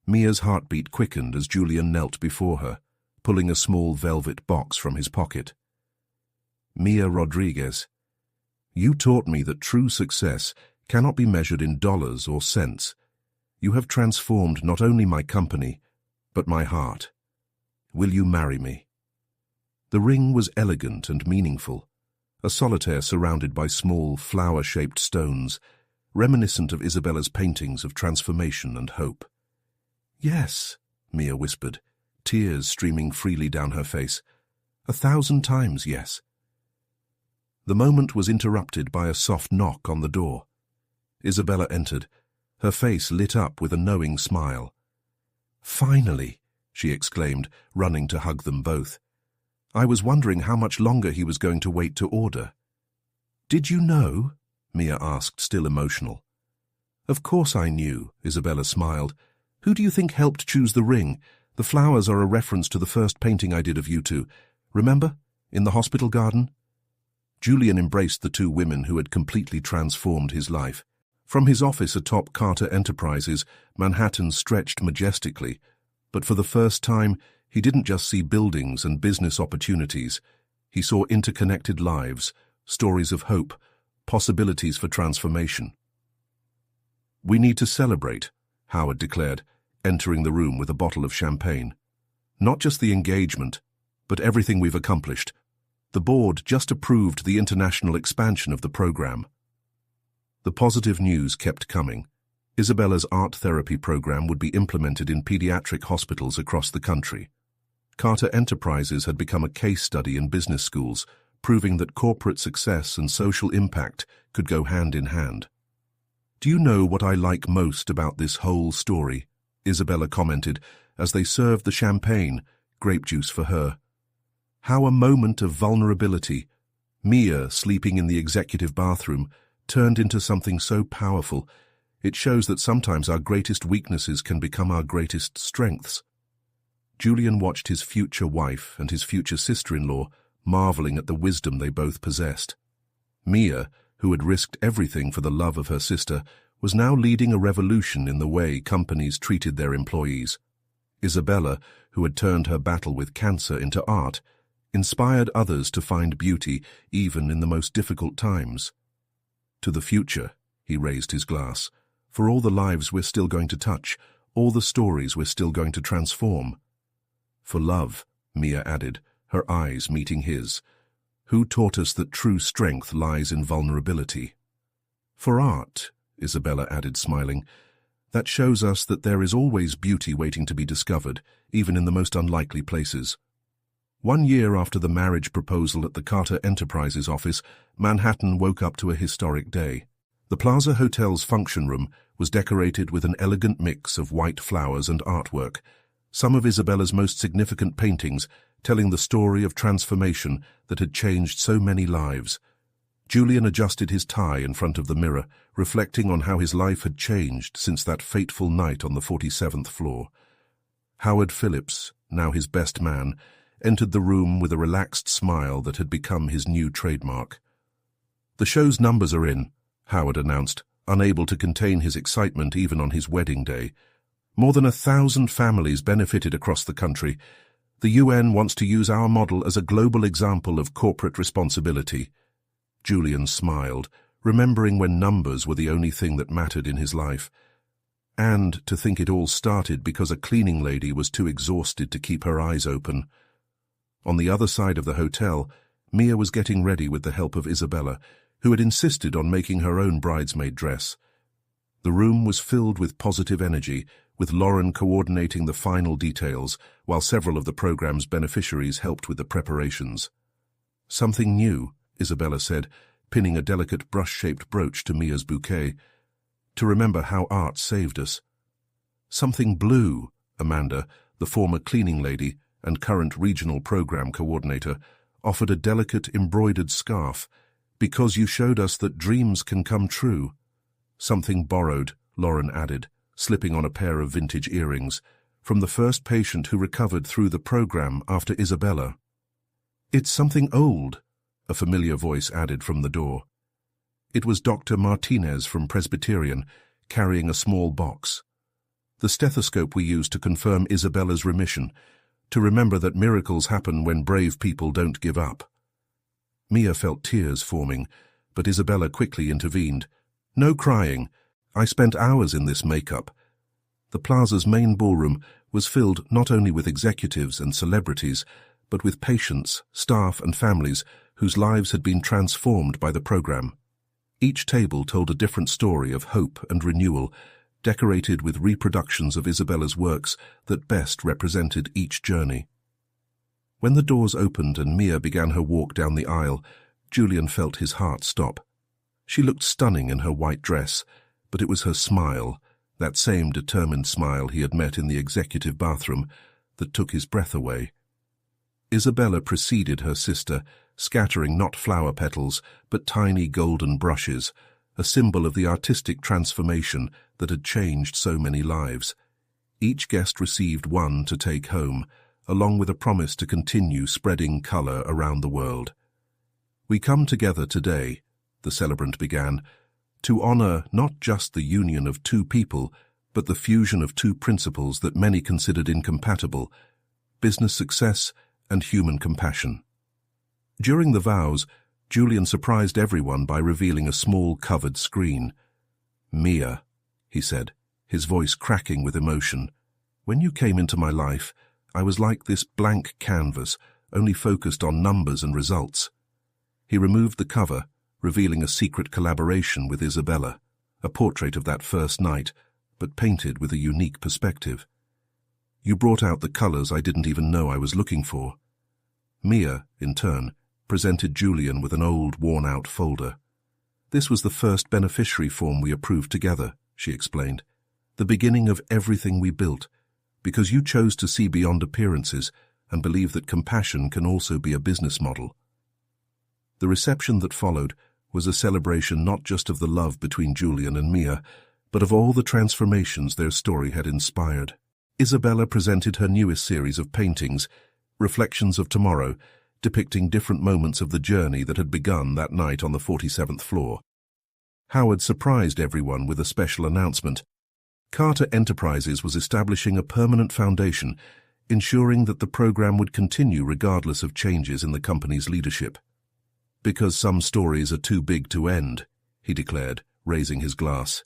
S1: Mia's heartbeat quickened as Julian knelt before her, pulling a small velvet box from his pocket. "Mia Rodriguez, you taught me that true success cannot be measured in dollars or cents. You have transformed not only my company, but my heart. Will you marry me?" The ring was elegant and meaningful, a solitaire surrounded by small, flower-shaped stones, reminiscent of Isabella's paintings of transformation and hope. "Yes," Mia whispered, tears streaming freely down her face. 1,000 times yes." The moment was interrupted by a soft knock on the door. Isabella entered, her face lit up with a knowing smile. "Finally!" she exclaimed, running to hug them both. "I was wondering how much longer he was going to wait to order." "Did you know?" Mia asked, still emotional. "Of course I knew," Isabella smiled. "Who do you think helped choose the ring? The flowers are a reference to the first painting I did of you two. Remember? In the hospital garden?" Julian embraced the two women who had completely transformed his life. From his office atop Carter Enterprises, Manhattan stretched majestically, but for the first time, he didn't just see buildings and business opportunities. He saw interconnected lives, stories of hope, possibilities for transformation. "We need to celebrate," Howard declared, entering the room with a bottle of champagne. "Not just the engagement, but everything we've accomplished. The board just approved the international expansion of the program." The positive news kept coming. Isabella's art therapy program would be implemented in pediatric hospitals across the country. Carter Enterprises had become a case study in business schools, proving that corporate success and social impact could go hand in hand. "Do you know what I like most about this whole story?" Isabella commented as they served the champagne, grape juice for her. "How a moment of vulnerability, Mia sleeping in the executive bathroom, turned into something so powerful. It shows that sometimes our greatest weaknesses can become our greatest strengths." Julian watched his future wife and his future sister-in-law, marveling at the wisdom they both possessed. Mia, who had risked everything for the love of her sister, was now leading a revolution in the way companies treated their employees. Isabella, who had turned her battle with cancer into art, inspired others to find beauty even in the most difficult times. "To the future," he raised his glass, "for all the lives we're still going to touch, all the stories we're still going to transform." "For love," Mia added, her eyes meeting his. "Who taught us that true strength lies in vulnerability?" "For art," Isabella added, smiling. "That shows us that there is always beauty waiting to be discovered, even in the most unlikely places." 1 year after the marriage proposal at the Carter Enterprises office, Manhattan woke up to a historic day. The Plaza Hotel's function room was decorated with an elegant mix of white flowers and artwork, some of Isabella's most significant paintings telling the story of transformation that had changed so many lives. Julian adjusted his tie in front of the mirror, reflecting on how his life had changed since that fateful night on the 47th floor. Howard Phillips, now his best man, entered the room with a relaxed smile that had become his new trademark. "The show's numbers are in," Howard announced, unable to contain his excitement even on his wedding day. "More than 1,000 families benefited across the country. The UN wants to use our model as a global example of corporate responsibility." Julian smiled, remembering when numbers were the only thing that mattered in his life. And to think it all started because a cleaning lady was too exhausted to keep her eyes open. On the other side of the hotel, Mia was getting ready with the help of Isabella, who had insisted on making her own bridesmaid dress. The room was filled with positive energy, with Lauren coordinating the final details, while several of the program's beneficiaries helped with the preparations. "Something new," Isabella said, pinning a delicate brush-shaped brooch to Mia's bouquet, "to remember how art saved us." "Something blue," Amanda, the former cleaning lady and current regional program coordinator, offered a delicate embroidered scarf, "because you showed us that dreams can come true." "Something borrowed," Lauren added, slipping on a pair of vintage earrings, "from the first patient who recovered through the program after Isabella." "It's something old," a familiar voice added from the door. It was Dr. Martinez from Presbyterian, carrying a small box. "The stethoscope we used to confirm Isabella's remission, to remember that miracles happen when brave people don't give up." Mia felt tears forming, but Isabella quickly intervened. "No crying. I spent hours in this makeup." The plaza's main ballroom was filled not only with executives and celebrities, but with patients, staff and families whose lives had been transformed by the program. Each table told a different story of hope and renewal, decorated with reproductions of Isabella's works that best represented each journey. When the doors opened and Mia began her walk down the aisle, Julian felt his heart stop. She looked stunning in her white dress, but it was her smile, that same determined smile he had met in the executive bathroom, that took his breath away. Isabella preceded her sister, scattering not flower petals, but tiny golden brushes, a symbol of the artistic transformation that had changed so many lives. Each guest received one to take home, along with a promise to continue spreading color around the world. "We come together today," the celebrant began, "to honor not just the union of two people, but the fusion of two principles that many considered incompatible: business success and human compassion." During the vows, Julian surprised everyone by revealing a small covered screen. "Mia," he said, his voice cracking with emotion, "when you came into my life, I was like this blank canvas, only focused on numbers and results." He removed the cover, revealing a secret collaboration with Isabella, a portrait of that first night, but painted with a unique perspective. "You brought out the colors I didn't even know I was looking for." Mia, in turn, presented Julian with an old, worn-out folder. "This was the first beneficiary form we approved together," she explained. "The beginning of everything we built, because you chose to see beyond appearances and believe that compassion can also be a business model." The reception that followed was a celebration not just of the love between Julian and Mia, but of all the transformations their story had inspired. Isabella presented her newest series of paintings, Reflections of Tomorrow, depicting different moments of the journey that had begun that night on the 47th floor. Howard surprised everyone with a special announcement. Carter Enterprises was establishing a permanent foundation, ensuring that the program would continue regardless of changes in the company's leadership. "Because some stories are too big to end," he declared, raising his glass.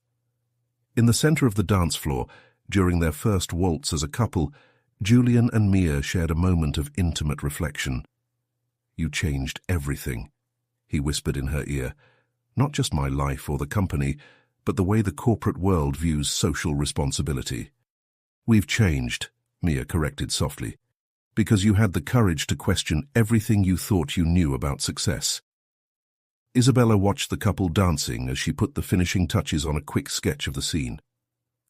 S1: In the center of the dance floor, during their first waltz as a couple, Julian and Mia shared a moment of intimate reflection. "You changed everything," he whispered in her ear. "Not just my life or the company, but the way the corporate world views social responsibility." "We've changed," Mia corrected softly, "because you had the courage to question everything you thought you knew about success." Isabella watched the couple dancing as she put the finishing touches on a quick sketch of the scene.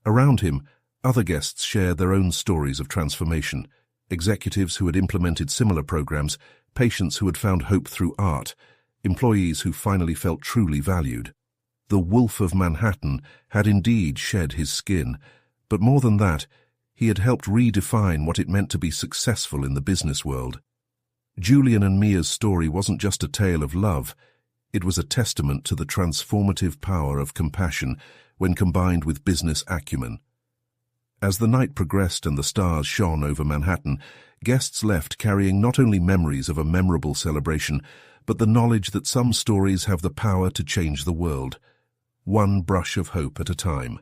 S1: Around him, other guests shared their own stories of transformation, executives who had implemented similar programs, patients who had found hope through art, employees who finally felt truly valued. The Wolf of Manhattan had indeed shed his skin, but more than that, he had helped redefine what it meant to be successful in the business world. Julian and Mia's story wasn't just a tale of love, it was a testament to the transformative power of compassion when combined with business acumen. As the night progressed and the stars shone over Manhattan, guests left carrying not only memories of a memorable celebration, but the knowledge that some stories have the power to change the world, one brush of hope at a time.